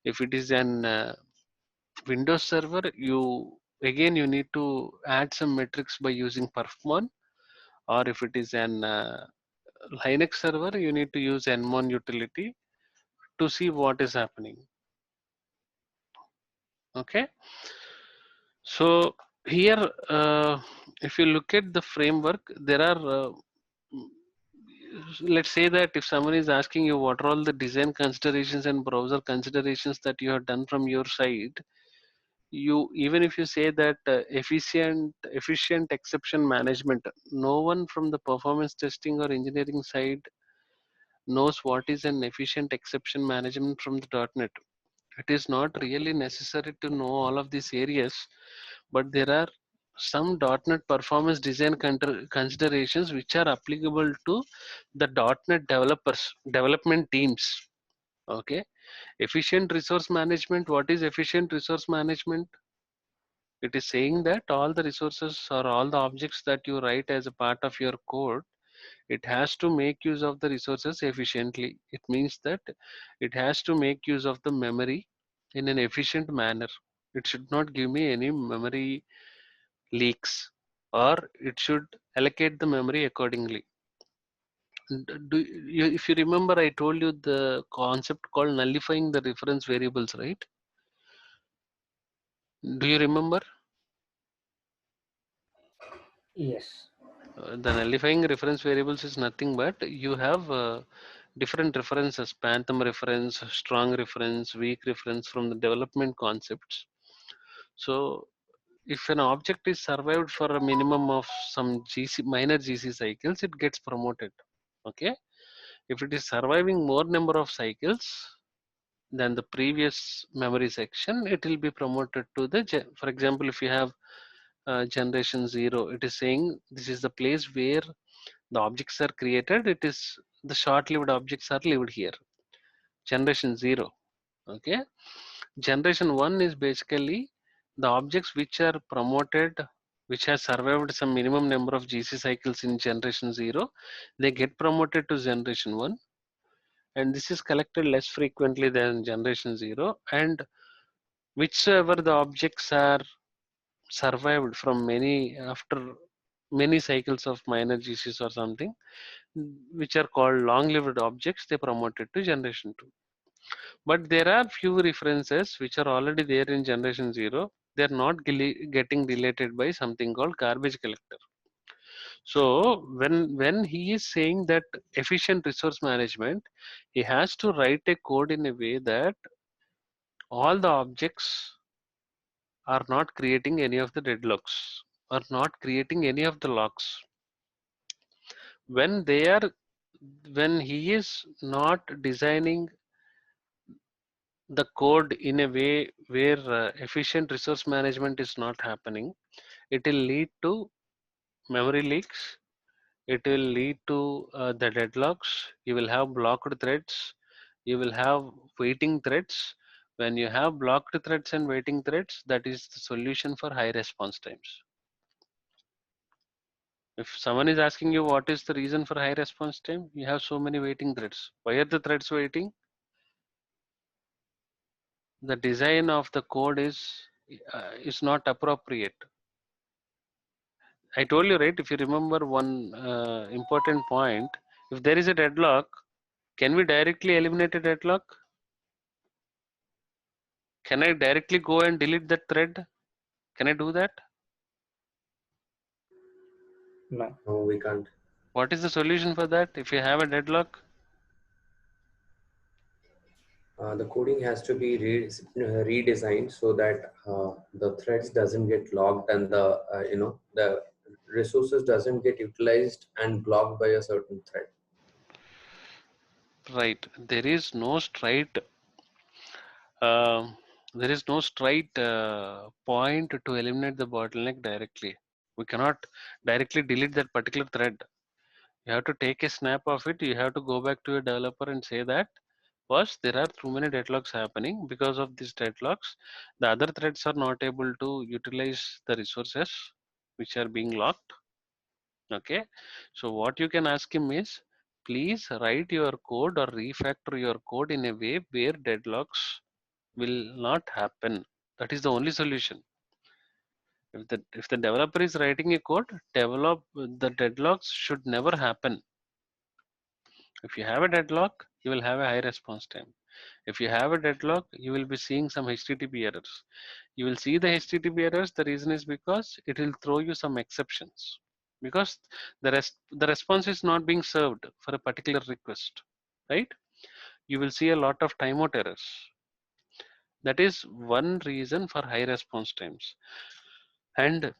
If it is an Windows server, you need to add some metrics by using perf1, or if it is an Linux server, you need to use nmon utility to see what is happening. Okay, so here if you look at the framework, there are let's say that if someone is asking you what are all the design considerations and browser considerations that you have done from your side, You, even if you say that efficient exception management, no one from the performance testing or engineering side knows what is an efficient exception management from the .NET. It is not really necessary to know all of these areas, but there are some .NET performance design considerations which are applicable to the .NET developers, development teams. Okay, efficient resource management. What is efficient resource management? It is saying that all the resources or all the objects that you write as a part of your code, it has to make use of the resources efficiently. It means that it has to make use of the memory in an efficient manner. It should not give me any memory leaks, or it should allocate the memory accordingly. If you remember, I told you the concept called nullifying the reference variables, right? Do you remember? Yes. The nullifying reference variables is nothing but you have different references: phantom reference, strong reference, weak reference from the development concepts. So if an object is survived for a minimum of some minor GC cycles, it gets promoted. Okay, if it is surviving more number of cycles than the previous memory section, it will be promoted to the for example, if you have generation 0, it is saying this is the place where the objects are created. It is the short-lived objects are lived here. Generation 0. Okay, generation 1 is basically the objects which are promoted, which has survived some minimum number of GC cycles in generation 0, they get promoted to generation 1, and this is collected less frequently than generation 0. And whichever the objects are survived from many, after many cycles of minor GCs or something, which are called long-lived objects, they promoted to generation 2. But there are few references which are already there in generation 0. They are not getting deleted by something called garbage collector. So when he is saying that efficient resource management, he has to write a code in a way that all the objects are not creating any of the deadlocks, are not creating any of the locks. When they are, when he is not designing the code in a way where efficient resource management is not happening, it will lead to memory leaks, it will lead to the deadlocks. You will have blocked threads, you will have waiting threads. When you have blocked threads and waiting threads, that is the solution for high response times. If someone is asking you what is the reason for high response time, you have so many waiting threads. Why are the threads waiting? The design of the code is not appropriate. I told you, right? If you remember one important point, if there is a deadlock, can we directly eliminate a deadlock? Can I directly go and delete that thread? Can I do that? No. No, we can't. What is the solution for that? If you have a deadlock, The coding has to be redesigned so that the threads doesn't get logged and the resources doesn't get utilized and blocked by a certain thread. right? Um, there is no straight point to eliminate the bottleneck directly. We cannot directly delete that particular thread. You have to take a snap of it. You have to go back to a developer and say that first there are too many deadlocks happening. Because of these deadlocks, the other threads are not able to utilize the resources which are being locked. Okay, so what you can ask him is, please write your code or refactor your code in a way where deadlocks will not happen. That is the only solution. If the developer is writing a code, develop the deadlocks should never happen. If you have a deadlock, you will have a high response time. If you have a deadlock, you will be seeing some HTTP errors. You will see the HTTP errors. The reason is because it will throw you some exceptions, because the response is not being served for a particular request, right? You will see a lot of timeout errors. That is one reason for high response times. And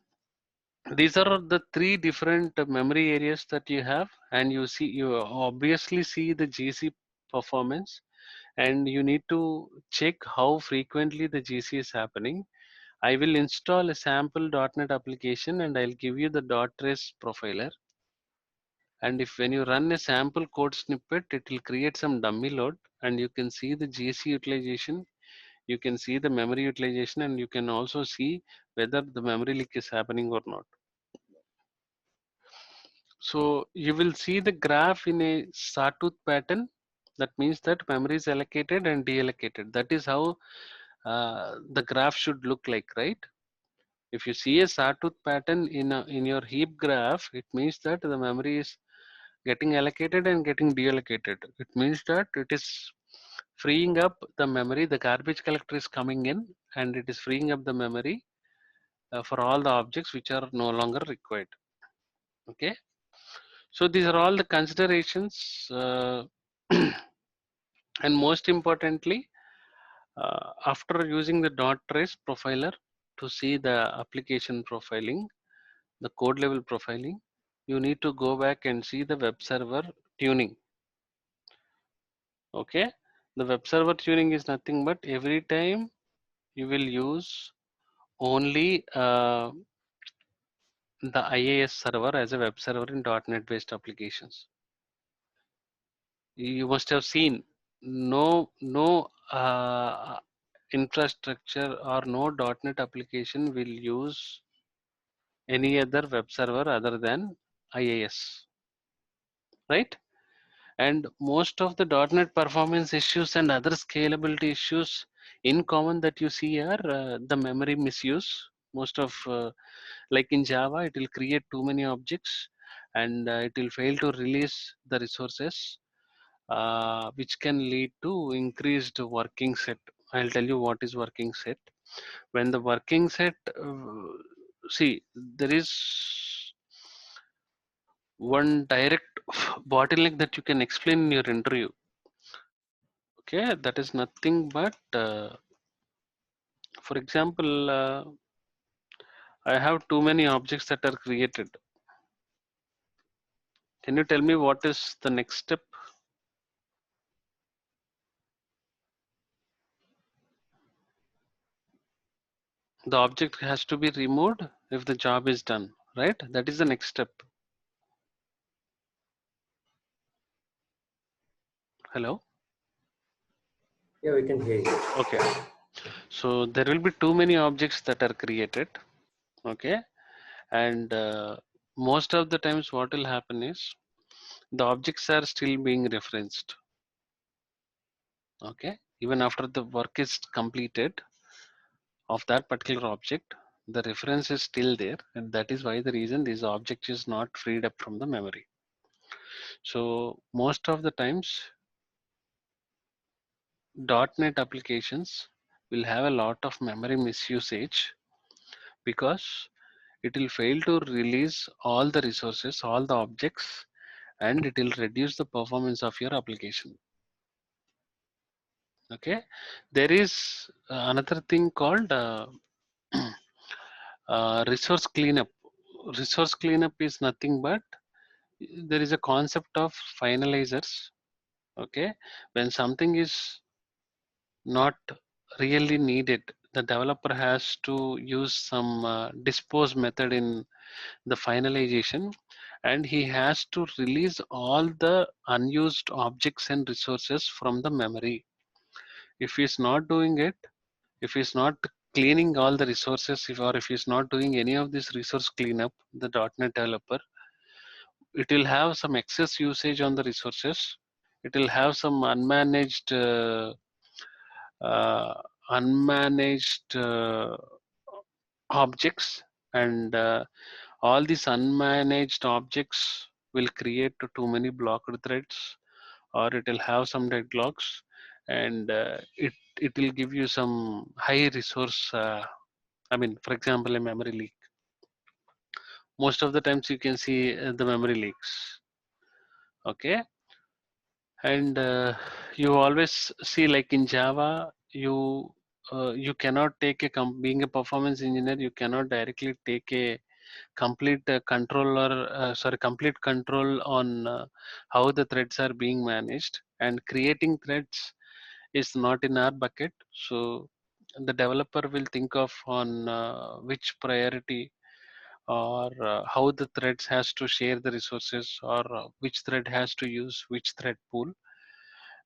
these are the three different memory areas that you have, and you obviously see the GC performance, and you need to check how frequently the GC is happening. I will install a sample .NET application and I'll give you the .trace profiler. And if when you run a sample code snippet, it will create some dummy load, and you can see the GC utilization, you can see the memory utilization, and you can also see whether the memory leak is happening or not. So you will see the graph in a sawtooth pattern. That means that memory is allocated and deallocated. That is how the graph should look like, right? If you see a sawtooth pattern in your heap graph, it means that the memory is getting allocated and getting deallocated. It means that it is freeing up the memory. The garbage collector is coming in and it is freeing up the memory for all the objects which are no longer required. Okay. So these are all the considerations, and most importantly, after using the dot trace profiler to see the application profiling, the code level profiling, you need to go back and see the web server tuning. Okay, the web server tuning is nothing but every time you will use only the IAS server as a web server in .NET based applications. You must have seen no infrastructure or no .NET application will use any other web server other than IAS, right? And most of the .NET performance issues and other scalability issues in common that you see are the memory misuse. Most of like in Java, it will create too many objects and it will fail to release the resources, which can lead to increased working set. I'll tell you what is working set. When the working set, see, there is one direct bottleneck that you can explain in your interview. Okay, that is nothing but, for example, I have too many objects that are created. Can you tell me what is the next step? The object has to be removed if the job is done, right? That is the next step. Hello? Yeah, we can hear you. Okay. So there will be too many objects that are created. Okay. And most of the times what will happen is the objects are still being referenced. Okay. Even after the work is completed of that particular object, the reference is still there, and that is why the reason this object is not freed up from the memory. So most of the times .NET applications will have a lot of memory misusage because it will fail to release all the resources, all the objects, and it will reduce the performance of your application. Okay, there is another thing called resource cleanup. Resource cleanup is nothing but there is a concept of finalizers. Okay, when something is not really needed, the developer has to use some dispose method in the finalization, and he has to release all the unused objects and resources from the memory. If he's not doing it, if he's not cleaning all the resources, or if he's not doing any of this resource cleanup, the .NET developer, it will have some excess usage on the resources. It will have some uh, unmanaged objects, and all these unmanaged objects will create too many blocked threads, or it will have some deadlocks, and it will give you some high resource. I mean, for example, a memory leak. Most of the times you can see the memory leaks. Okay, and you always see, like in Java, you you cannot take being a performance engineer, you cannot directly take a complete complete control on how the threads are being managed, and creating threads is not in our bucket. So the developer will think of on which priority, or how the threads has to share the resources, or which thread has to use which thread pool,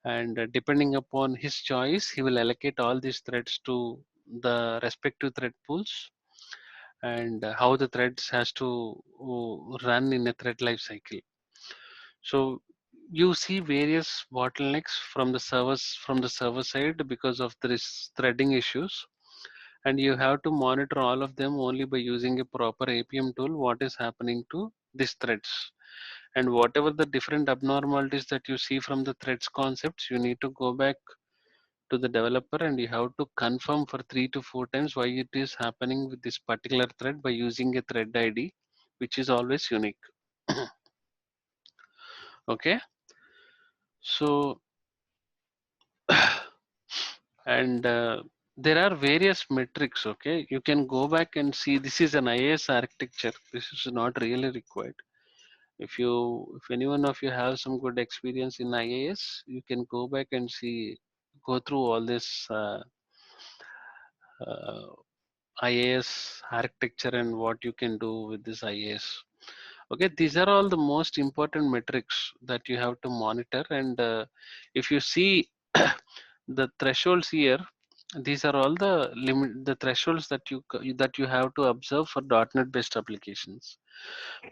and depending upon his choice he will allocate all these threads to the respective thread pools, and how the threads has to run in a thread life cycle. So you see various bottlenecks from the server side because of this threading issues, and you have to monitor all of them only by using a proper APM tool what is happening to these threads. And whatever the different abnormalities that you see from the threads concepts, you need to go back to the developer and you have to confirm for 3 to 4 times why it is happening with this particular thread by using a thread ID, which is always unique. Okay, so and there are various metrics. Okay, you can go back and see this is an IAS architecture. This is not really required. If anyone of you have some good experience in IAS, you can go back and see, go through all this uh, IAS architecture and what you can do with this IAS. Okay, these are all the most important metrics that you have to monitor. And if you see the thresholds here, these are all the limit, the thresholds that that you have to observe for .NET based applications.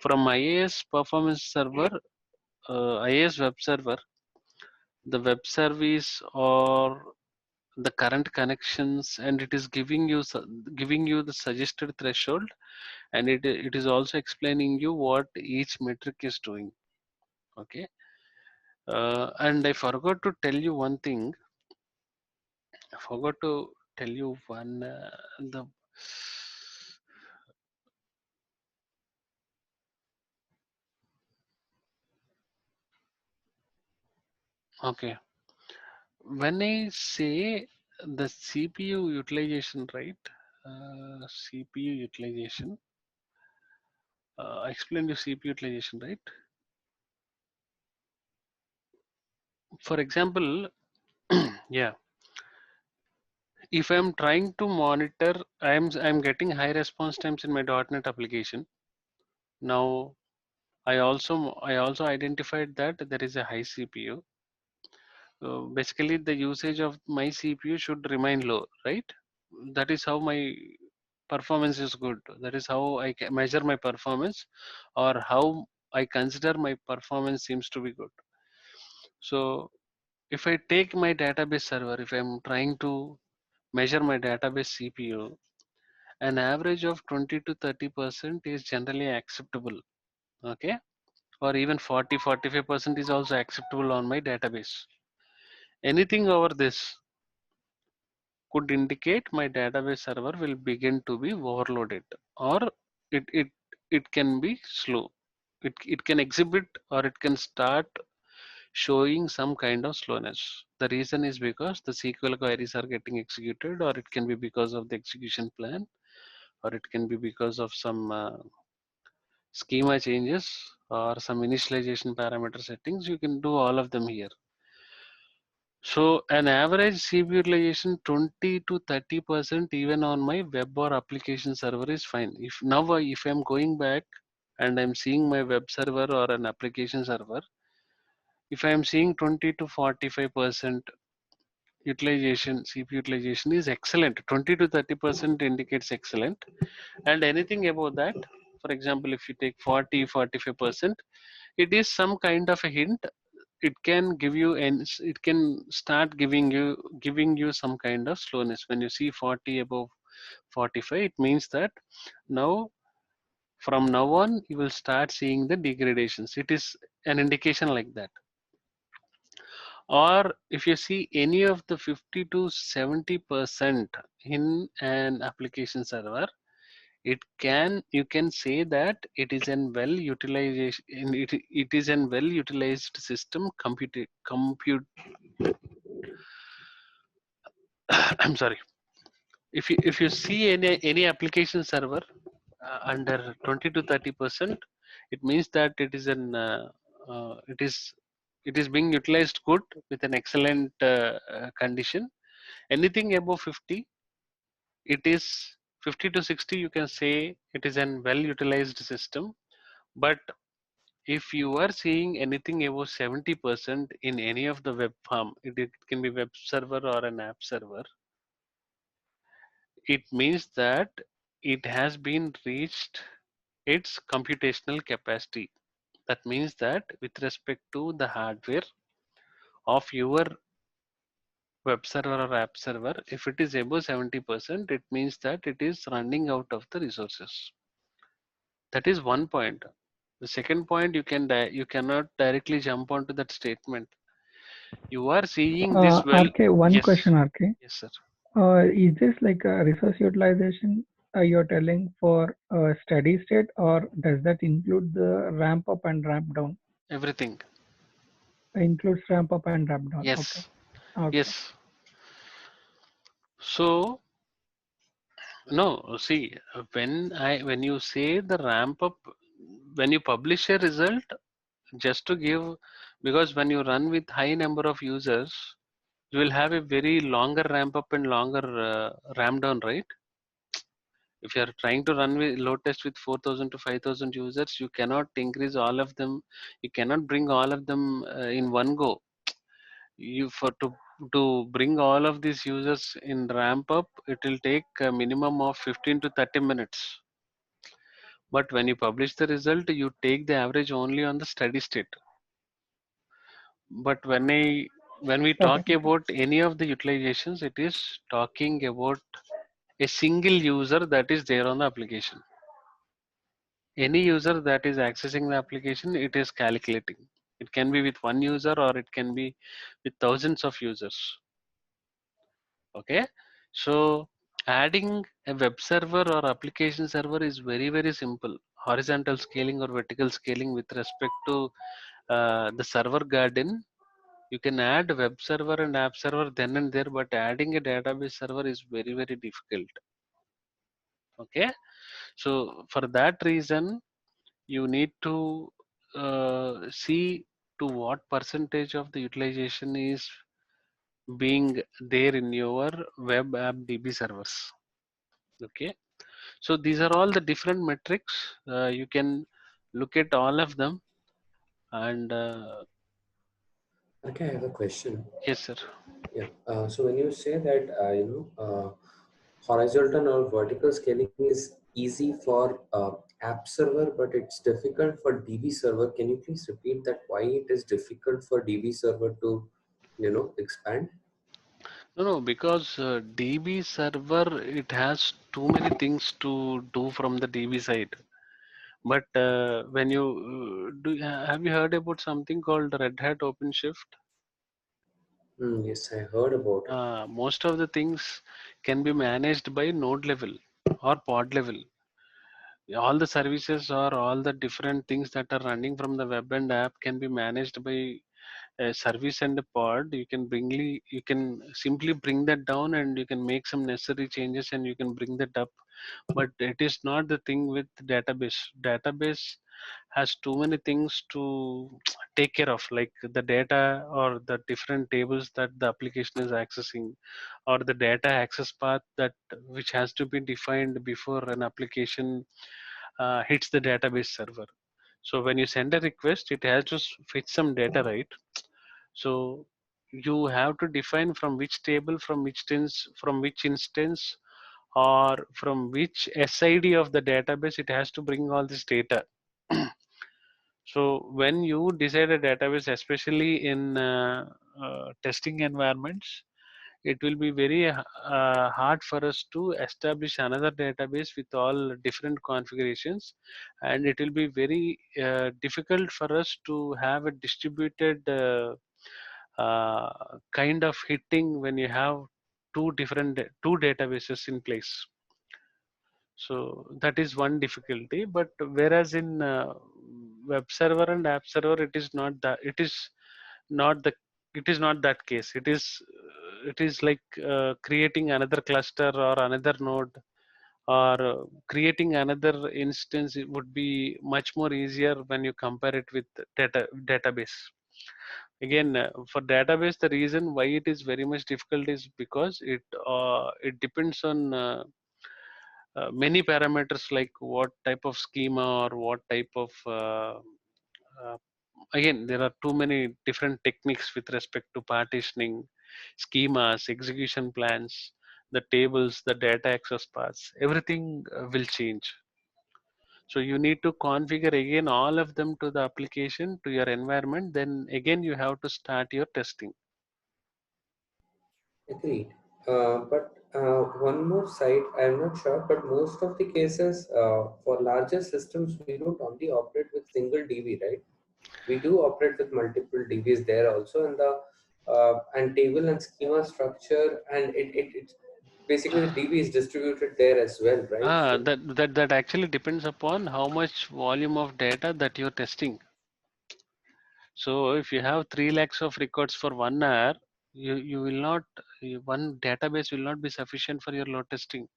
From IAS performance server, IAS web server, the web service or the current connections, and it is giving you giving you the suggested threshold, and it is also explaining you what each metric is doing. Okay, and I forgot to tell you one thing. I forgot to tell you one the okay, when I say the CPU utilization, right? CPU utilization, I explained you CPU utilization, right? For example, yeah, if I'm trying to monitor, I'm getting high response times in my .NET application. Now I also identified that there is a high CPU. Basically, the usage of my CPU should remain low, right? That is how my performance is good. That is how I can measure my performance, or how I consider my performance seems to be good. So if I take my database server, if I'm trying to measure my database CPU, an average of 20 to 30% is generally acceptable. Okay, or even 40-45% is also acceptable on my database. Anything over this could indicate my database server will begin to be overloaded, or it it it can be slow. It can exhibit, or it can start showing some kind of slowness. The reason is because the SQL queries are getting executed, or it can be because of the execution plan, or it can be because of some schema changes or some initialization parameter settings. You can do all of them here. So an average CPU utilization 20 to 30% even on my web or application server is fine. If I'm going back and I'm seeing my web server or an application server, if I'm seeing 20 to 45% utilization, CPU utilization is excellent. 20 to 30% indicates excellent, and anything above that, for example, if you take 40-45%, it is some kind of a hint. It can give you, and it can start giving you some kind of slowness. When you see 40 above 45, it means that now, from now on, you will start seeing the degradations. It is an indication like that. Or if you see any of the 50 to 70% in an application server, you can say that it is an well utilization, it is an well utilized system compute I'm sorry, if you see any application server under 20 to 30%, it means that it is being utilized good with an excellent condition. Anything above 50, it is 50 to 60, you can say it is an well utilized system. But if you are seeing anything above 70% in any of the web farm, it can be web server or an app server, it means that it has been reached its computational capacity. That means that with respect to the hardware of your web server or app server, if it is above 70%, it means that it is running out of the resources. That is one point. The second point, you cannot directly jump onto that statement. You are seeing this well. RK, one Yes, question, RK. yes, sir. Is this like a resource utilization you're telling for a steady state, or does that include the ramp up and ramp down? Everything. Includes ramp up and ramp down. Okay. Yes, Okay. yes. So no, see, when you say the ramp up, when you publish a result, just to give, because when you run with high number of users, you will have a very longer ramp up and longer ramp down, right? If you are trying to run with load test with 4,000 to 5,000 users, you cannot increase all of them. You cannot bring all of them in one go. You for to bring all of these users in ramp up, it will take a minimum of 15 to 30 minutes. But when you publish the result, you take the average only on the steady state. But when we Okay. talk about any of the utilizations, it is talking about a single user that is there on the application. Any user that is accessing the application, it is calculating. It can be with one user or it can be with thousands of users. Okay, so adding a web server or application server is very simple. Horizontal scaling or vertical scaling with respect to the server garden, you can add web server and app server then and there, but adding a database server is very difficult. Okay, so for that reason, you need to see to what percentage of the utilization is being there in your web app DB servers. Okay, so these are all the different metrics. You can look at all of them. And Okay, I have a question. yes, sir. Yeah. So when you say that horizontal or vertical scaling is easy for app server, but it's difficult for DB server. Can you please repeat that? Why it is difficult for DB server to, expand? No, because DB server, it has too many things to do from the DB side. But when you have you heard about something called Red Hat OpenShift? Yes, I heard about it. Most of the things can be managed by node level or pod level. All the services or all the different things that are running from the web and app can be managed by a service and a pod. You can simply bring that down and you can make some necessary changes and you can bring that up. But it is not the thing with database has too many things to take care of, like the data or the different tables that the application is accessing, or the data access path that which has to be defined before an application hits the database server. So when you send a request, it has to fetch some data, right? So you have to define from which table, from which instance, or from which SID of the database it has to bring all this data. So when you decide a database, especially in testing environments, it will be very hard for us to establish another database with all different configurations, and it will be very difficult for us to have a distributed kind of hitting when you have two databases in place. So that is one difficulty. But whereas in web server and app server, it is not that. It is not the. It is not that case. It is it is like creating another cluster or another node, or creating another instance. It would be much more easier when you compare it with database. Again, for database, the reason why it is very much difficult is because it depends on many parameters, like what type of schema or what type of uh, again, there are too many different techniques with respect to partitioning, schemas, execution plans, the tables, the data access paths, everything will change. So you need to configure again all of them to the application, to your environment. Then again, you have to start your testing. Agreed. But one more side, I'm not sure, but most of the cases for larger systems, we don't only operate with single DB, right? We do operate with multiple DBs there also, and the and table and schema structure, and it's basically the DB is distributed there as well, right? So That actually depends upon how much volume of data that you're testing. So if you have 3 lakhs of records for 1 hour, you will not, one database will not be sufficient for your load testing.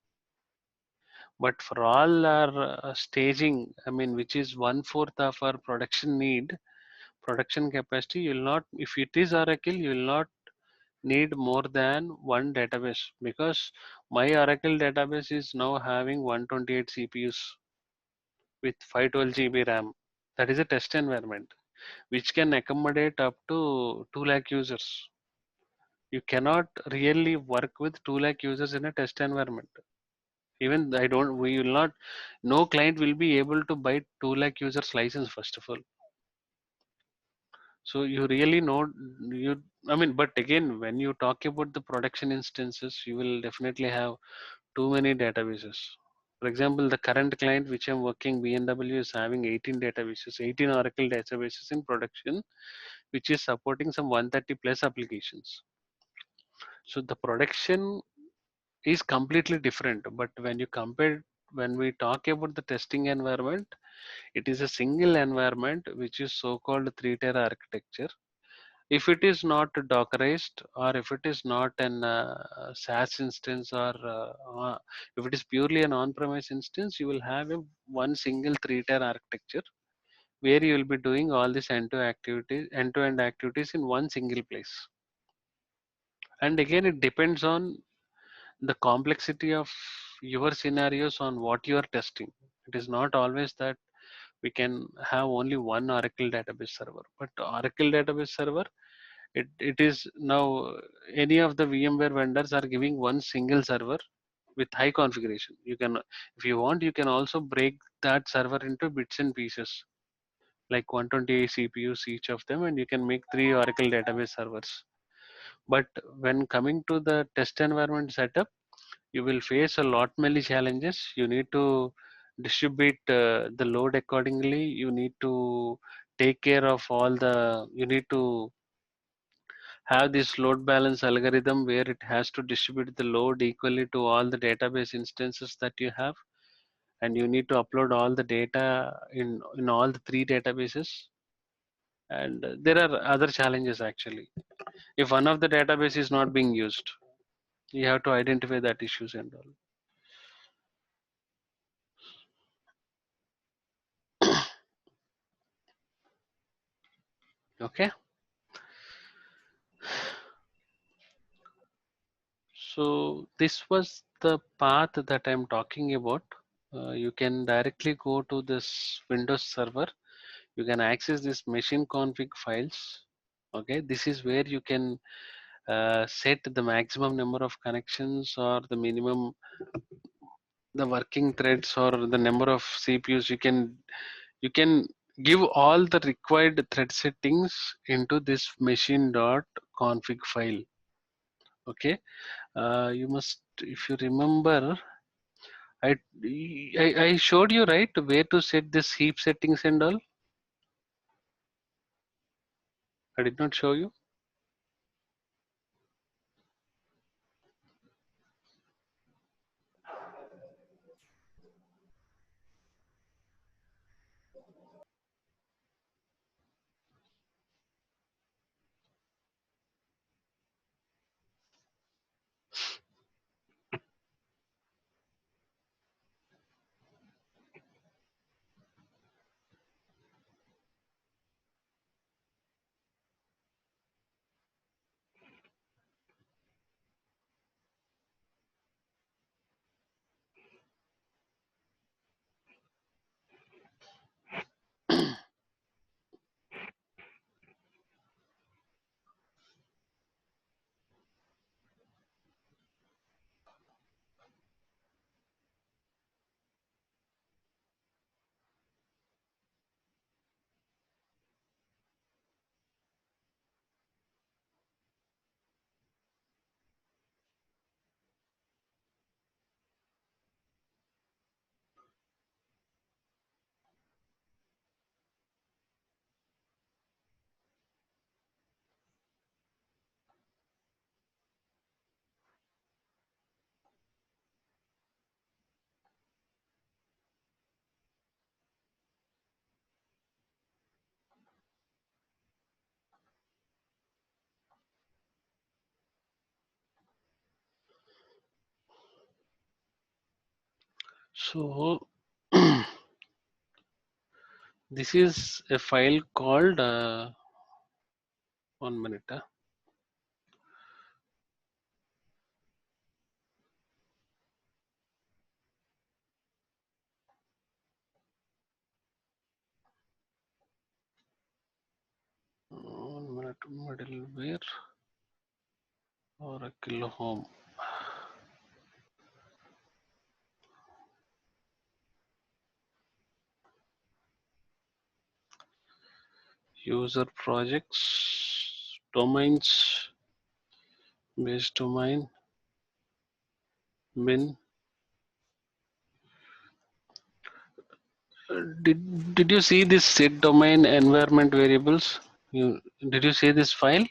But for all our staging, I mean, which is 1/4 of our production need, production capacity, you will not, if it is Oracle, you will not need more than one database, because my Oracle database is now having 128 CPUs with 512 GB RAM. That is a test environment which can accommodate up to 2 lakh users. You cannot really work with 2 lakh users in a test environment. Even I don't, we will not, no client will be able to buy 2 lakh users license first of all. So you really know, you, I mean, but again, when you talk about the production instances, you will definitely have too many databases. For example, the current client which I'm working, BMW, is having 18 databases, 18 Oracle databases in production, which is supporting some 130 plus applications. So the production is completely different. But when you compare, when we talk about the testing environment, it is a single environment which is so-called three-tier architecture. If it is not Dockerized, or if it is not an SaaS instance, or if it is purely an on-premise instance, you will have a one single three-tier architecture where you will be doing all these end-to-end activities in one single place. And again, it depends on the complexity of your scenarios on what you are testing. It is not always that we can have only one Oracle database server, but Oracle database server, it is now, any of the VMware vendors are giving one single server with high configuration. You can, if you want, you can also break that server into bits and pieces, like 128 CPUs each of them, and you can make 3 Oracle database servers. But when coming to the test environment setup, you will face a lot many challenges. You need to distribute the load accordingly. You need to take care of all the, you need to have this load balance algorithm where it has to distribute the load equally to all the database instances that you have, and you need to upload all the data in all the 3 databases. And there are other challenges actually. If one of the database is not being used, you have to identify that issues and all. Okay, so this was the path that I'm talking about. You can directly go to this Windows server. You can access this machine config files. Okay, this is where you can set the maximum number of connections, or the minimum, the working threads, or the number of CPUs. You can give all the required thread settings into this machine.config file. Okay, you must, if you remember, I, I showed you, right, where to set this heap settings and all. I did not show you. So this is a file called 1 minute. 1 minute. Middleware Oracle Home. User projects, domains, base domain, bin. Did you see this set domain environment variables? Did you see this file?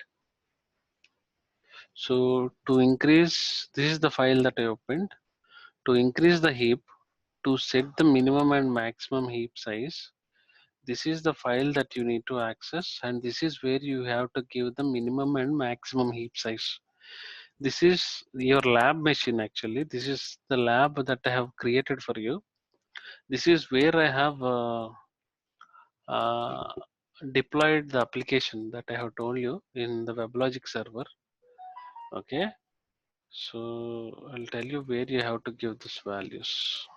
So to increase, this is the file that I opened. To increase the heap, to set the minimum and maximum heap size, this is the file that you need to access, and this is where you have to give the minimum and maximum heap size. This is your lab machine actually. This is the lab that I have created for you. This is where I have uh, deployed the application that I have told you in the WebLogic server. Okay, so I'll tell you where you have to give these values.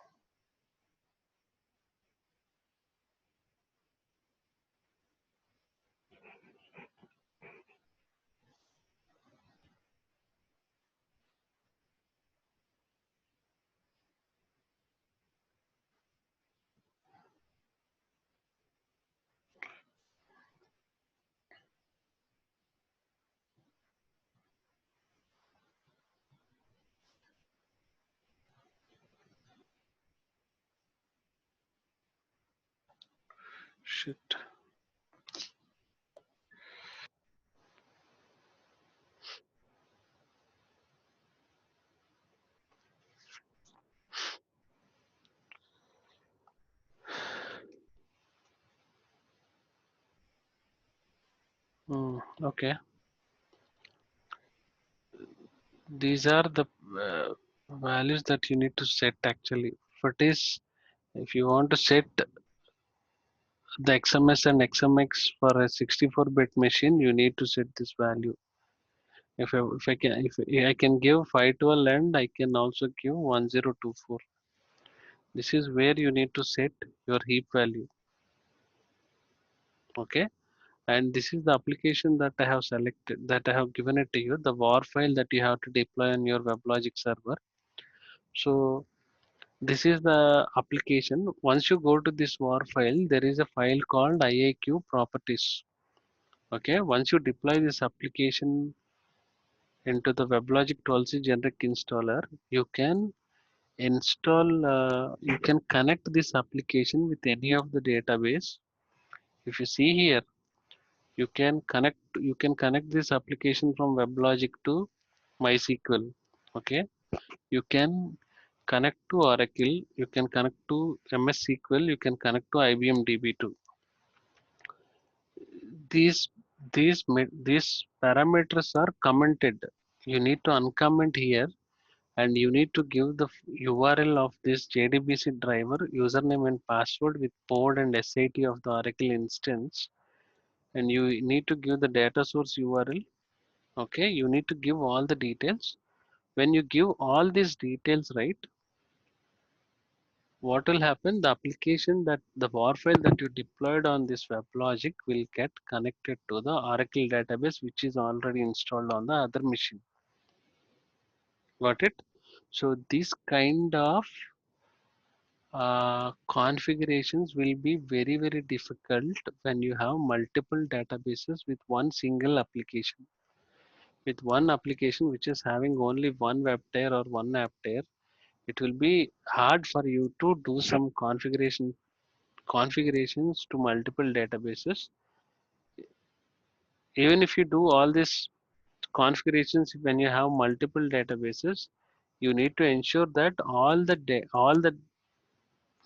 Shit. Okay, these are the values that you need to set actually. If you want to set the XMS and XMX for a 64-bit machine, you need to set this value. If I can give 512 and I can also give 1024. This is where you need to set your heap value. Okay, and this is the application that I have selected, that I have given it to you, the war file that you have to deploy on your WebLogic server. So this is the application. Once you go to this war file, there is a file called IAQ properties. Okay, once you deploy this application into the WebLogic 12c generic installer, you can you can connect this application with any of the database. If you see here, you can connect this application from WebLogic to MySQL. Okay, you can connect to Oracle, you can connect to MS SQL, you can connect to IBM DB2. These these parameters are commented. You need to uncomment here, and you need to give the URL of this JDBC driver, username and password with port and SAT of the Oracle instance, and you need to give the data source URL. Okay, you need to give all the details. When you give all these details, right, what will happen? The application, that the war file that you deployed on this WebLogic will get connected to the Oracle database, which is already installed on the other machine. Got it? So this kind of configurations will be very difficult when you have multiple databases with one single application. With one application which is having only one web tier or one app tier, it will be hard for you to do some configurations to multiple databases. Even if you do all these configurations when you have multiple databases, you need to ensure that all the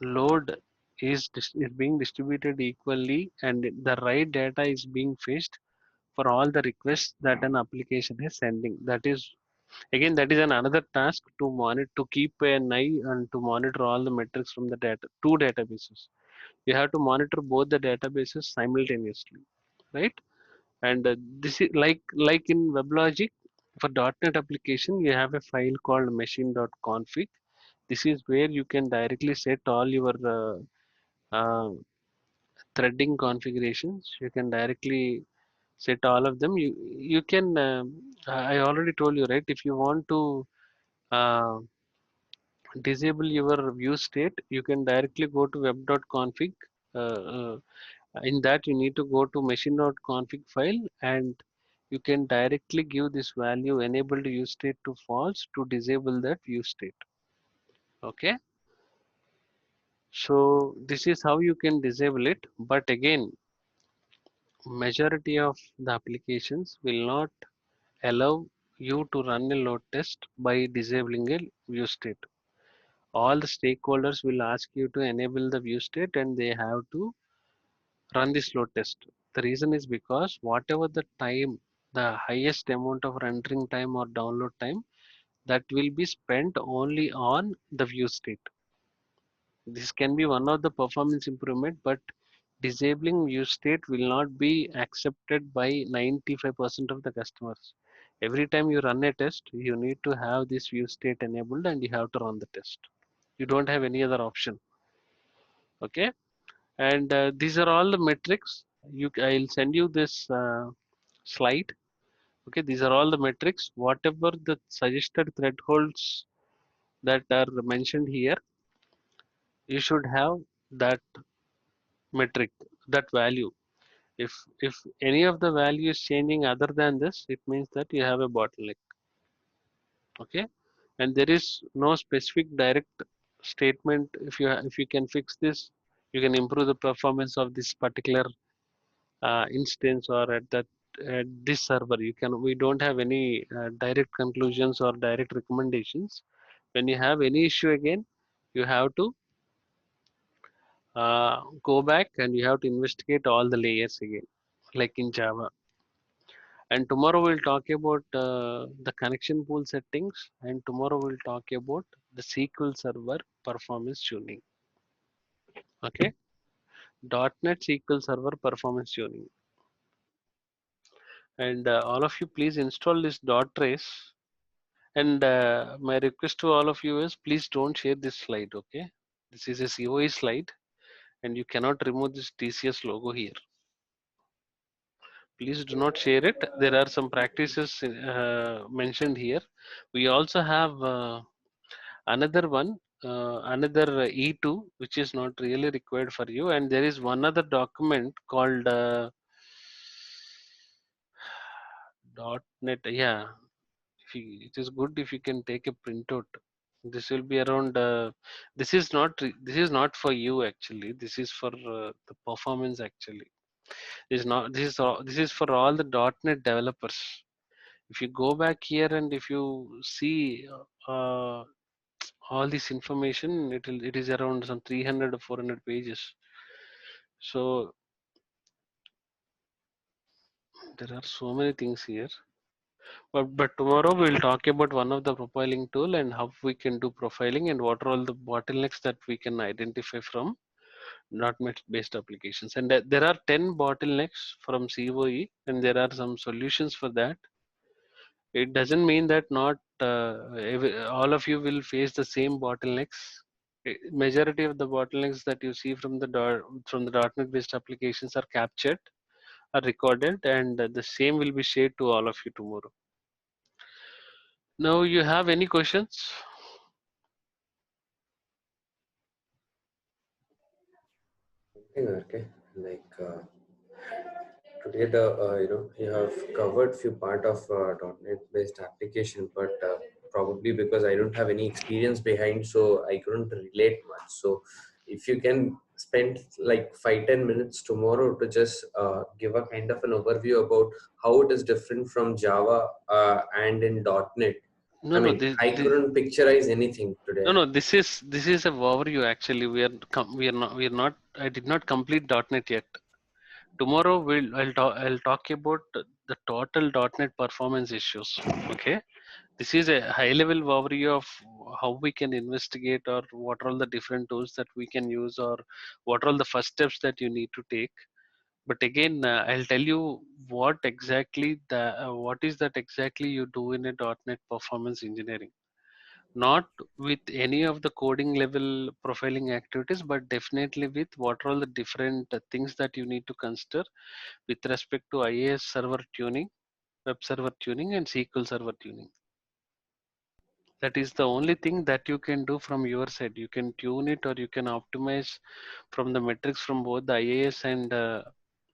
load is being distributed equally and the right data is being fetched for all the requests that an application is sending. That is Again, that is another task to monitor, to keep an eye and to monitor all the metrics from the two databases. You have to monitor both the databases simultaneously, right? And this is like in WebLogic for .NET application, you have a file called machine.config. This is where you can directly set all your threading configurations. You can directly set all of them. You can. I already told you, right? If you want to uh, disable your view state, you can directly go to web.config. In that, you need to go to machine.config file, and you can directly give this value enabled view state to false to disable that view state. Okay, so this is how you can disable it. But again, majority of the applications will not allow you to run a load test by disabling a view state. All the stakeholders will ask you to enable the view state and they have to run this load test. The reason is because whatever the time, the highest amount of rendering time or download time, that will be spent only on the view state. This can be one of the performance improvement, but disabling view state will not be accepted by 95% of the customers. Every time you run a test, you need to have this view state enabled and you have to run the test. You don't have any other option. Okay, and these are all the metrics. I'll send you this slide. Okay, these are all the metrics. Whatever the suggested thresholds that are mentioned here, you should have that metric, that value. If any of the value is changing other than this, it means that you have a bottleneck. Okay, and there is no specific direct statement. If you can fix this, you can improve the performance of this particular instance or at this server. We don't have any direct conclusions or direct recommendations. When you have any issue again, you have to go back and you have to investigate all the layers again, like in Java. And tomorrow we'll talk about the connection pool settings, and tomorrow we'll talk about the SQL Server performance tuning. Okay, .NET SQL Server performance tuning. And all of you, please install this dot trace. And my request to all of you is please don't share this slide. Okay, this is a COE slide, and you cannot remove this TCS logo here. Please do not share it. There are some practices mentioned here. We also have another one, another E2, which is not really required for you. And there is one other document called .NET. Yeah, it is good if you can take a printout. This will be around. This is not for you actually. This is for the performance actually. This is not. This is for all the .NET developers. If you go back here and if you see all this information, it is around some 300 or 400 pages. So there are so many things here. But tomorrow we'll talk about one of the profiling tool and how we can do profiling and what are all the bottlenecks that we can identify from .NET based applications. And there are 10 bottlenecks from COE and there are some solutions for that. It doesn't mean that not all of you will face the same bottlenecks. Majority of the bottlenecks that you see from the .NET based applications are captured, are recorded, and the same will be shared to all of you tomorrow. Now, you have any questions? Okay, like today the you have covered few part of .NET based application, but probably because I don't have any experience behind, so I couldn't relate much. So if you can spend like 5-10 minutes tomorrow to just give a kind of an overview about how it is different from Java and in .NET. No, I no, mean, I couldn't picturize anything today. no. This is a overview. Actually, we are not. I did not complete .NET yet. Tomorrow I'll talk about the total .NET performance issues. Okay, This is a high level overview of how we can investigate, or what are all the different tools that we can use, or what are all the first steps that you need to take. But again, I'll tell you what is that exactly you do in a .NET performance engineering. Not with any of the coding level profiling activities, but definitely with what are all the different things that you need to consider with respect to IAS server tuning, web server tuning, and SQL server tuning. That is the only thing that you can do from your side. You can tune it, or you can optimize from the metrics from both the IAS and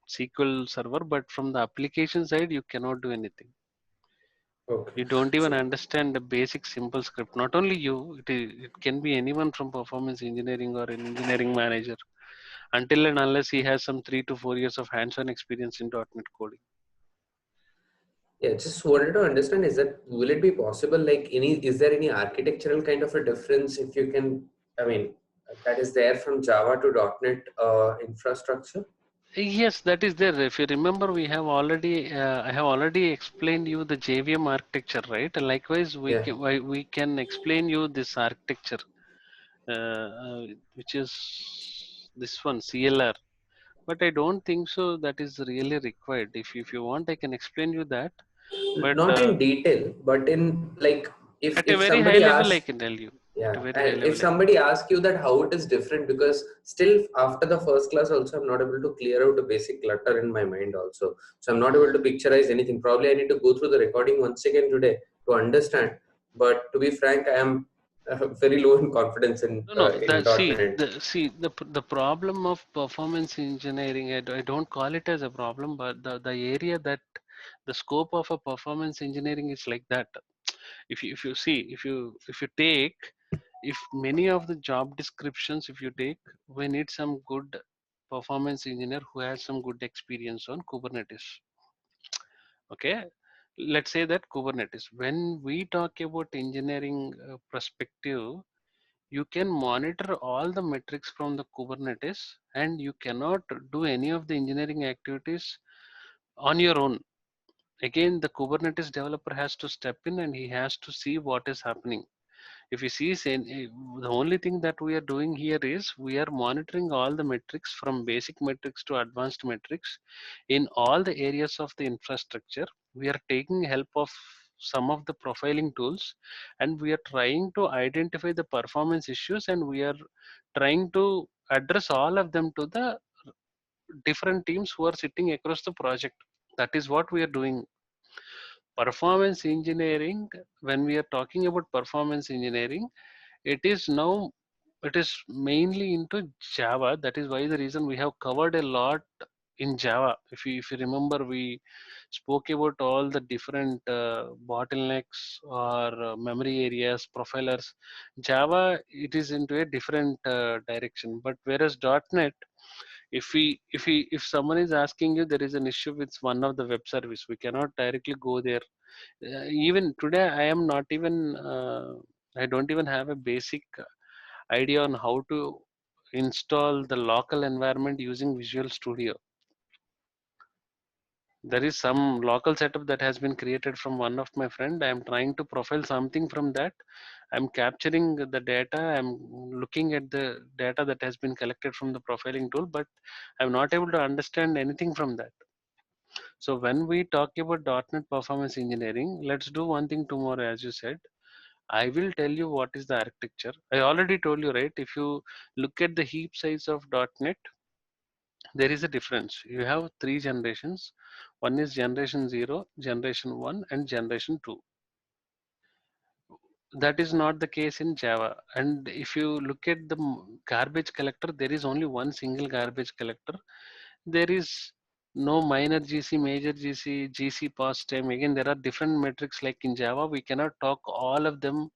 SQL server, but from the application side, you cannot do anything. Okay. You don't even So understand the basic simple script. Not only you, it can be anyone from performance engineering or an engineering manager, until and unless he has some 3 to 4 years of hands-on experience in .NET coding. yeah, just wanted to understand, is that, will it be possible, like is there any architectural kind of a difference, if you can, I mean, that is there from Java to .NET infrastructure? Yes, that is there. If you remember, I have already explained you the JVM architecture, right? And likewise, Yeah. we can explain you this architecture, which is this one, CLR. But I don't think so that is really required. If you want, I can explain you that. But Not in detail, but in like, at a if very high somebody level, I asks, can tell you. At a yeah, very high and if level, I can. somebody asks you that how it is different, because still after the first class also I'm not able to clear out a basic clutter in my mind also, so I'm not able to picturize anything. Probably I need to go through the recording once again today to understand, but to be frank, I am very low in confidence No, no. in .NET. The problem of performance engineering, I don't call it as a problem, but the area that the scope of a performance engineering is like that. If you see, if you take, if many of the job descriptions, if you take, we need some good performance engineer who has some good experience on Kubernetes. Okay, let's say that Kubernetes. When we talk about engineering perspective, you can monitor all the metrics from the Kubernetes, and you cannot do any of the engineering activities on your own. Again, the Kubernetes developer has to step in, and he has to see what is happening. If you see, the only thing that we are doing here is we are monitoring all the metrics from basic metrics to advanced metrics in all the areas of the infrastructure. We are taking help of some of the profiling tools, and we are trying to identify the performance issues, and we are trying to address all of them to the different teams who are sitting across the project. That is what we are doing. Performance engineering, when we are talking about performance engineering, it is now, it is mainly into Java. That is why the reason we have covered a lot in Java. If you remember, we spoke about all the different bottlenecks or memory areas, profilers. Java, it is into a different direction. But whereas .NET, if someone is asking you, there is an issue with one of the web service, we cannot directly go there. Even today, I don't even have a basic idea on how to install the local environment using Visual Studio. There is some local setup that has been created from one of my friend. I am trying to profile something from that. I'm capturing the data. I'm looking at the data that has been collected from the profiling tool, but I'm not able to understand anything from that. So when we talk about .NET performance engineering, let's do one thing tomorrow, as you said. I will tell you what is the architecture. I already told you, right? If you look at the heap size of .NET, there is a difference. You have three generations. One is generation 0, generation 1, and generation 2. That is not the case in Java. And if you look at the garbage collector, there is only one single garbage collector. There is no minor GC, major GC, GC past time. Again, there are different metrics like in Java. We cannot talk all of them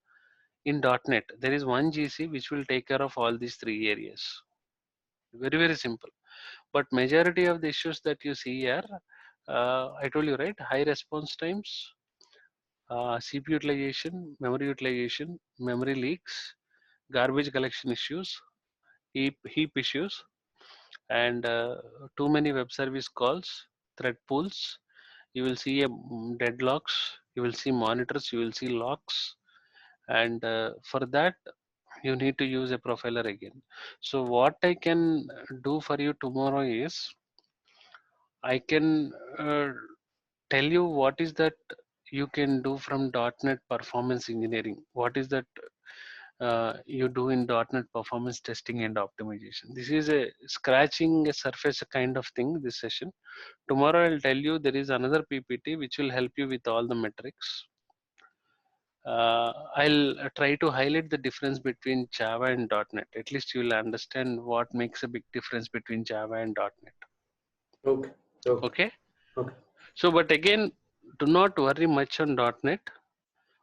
in .NET. There is one GC which will take care of all these three areas. Very, very simple. But majority of the issues that you see here, I told you, right? High response times, CPU utilization, memory leaks, garbage collection issues, heap issues, and too many web service calls, thread pools. You will see a deadlocks. You will see monitors, you will see logs, and for that you need to use a profiler again. So what I can do for you tomorrow is I can tell you what is that you can do from .NET performance engineering. What is that you do in .NET performance testing and optimization. This is a scratching a surface kind of thing, this session. Tomorrow I'll tell you there is another PPT which will help you with all the metrics. I'll try to highlight the difference between Java and .NET. At least you will understand what makes a big difference between Java and .NET. Okay. Okay. Okay. Okay. So, but again, do not worry much on .NET.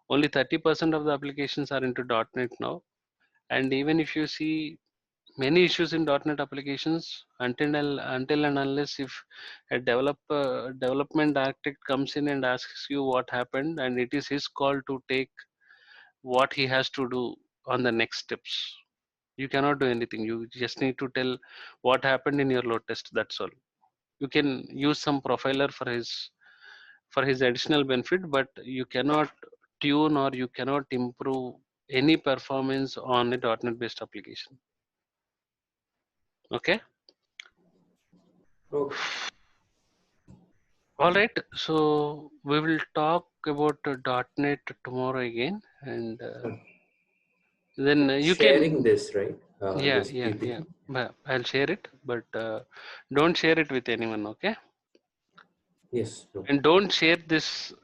Only 30% of the applications are into .NET now. And even if you see many issues in .NET applications, until and unless if a development architect comes in and asks you what happened, and it is his call to take what he has to do on the next steps. You cannot do anything. You just need to tell what happened in your load test. That's all. You can use some profiler for his additional benefit, but you cannot tune or you cannot improve any performance on a .NET based application. Okay. Okay. All right. So we will talk about .NET tomorrow again, and then you Sharing can. this, right? Yeah, This yeah, yeah. PPT. But I'll share it, but don't share it with anyone, okay? Yes. No. And don't share this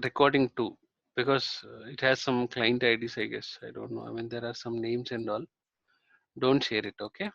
recording too, because it has some client IDs, I guess. I don't know. I mean, there are some names and all. Don't share it, okay?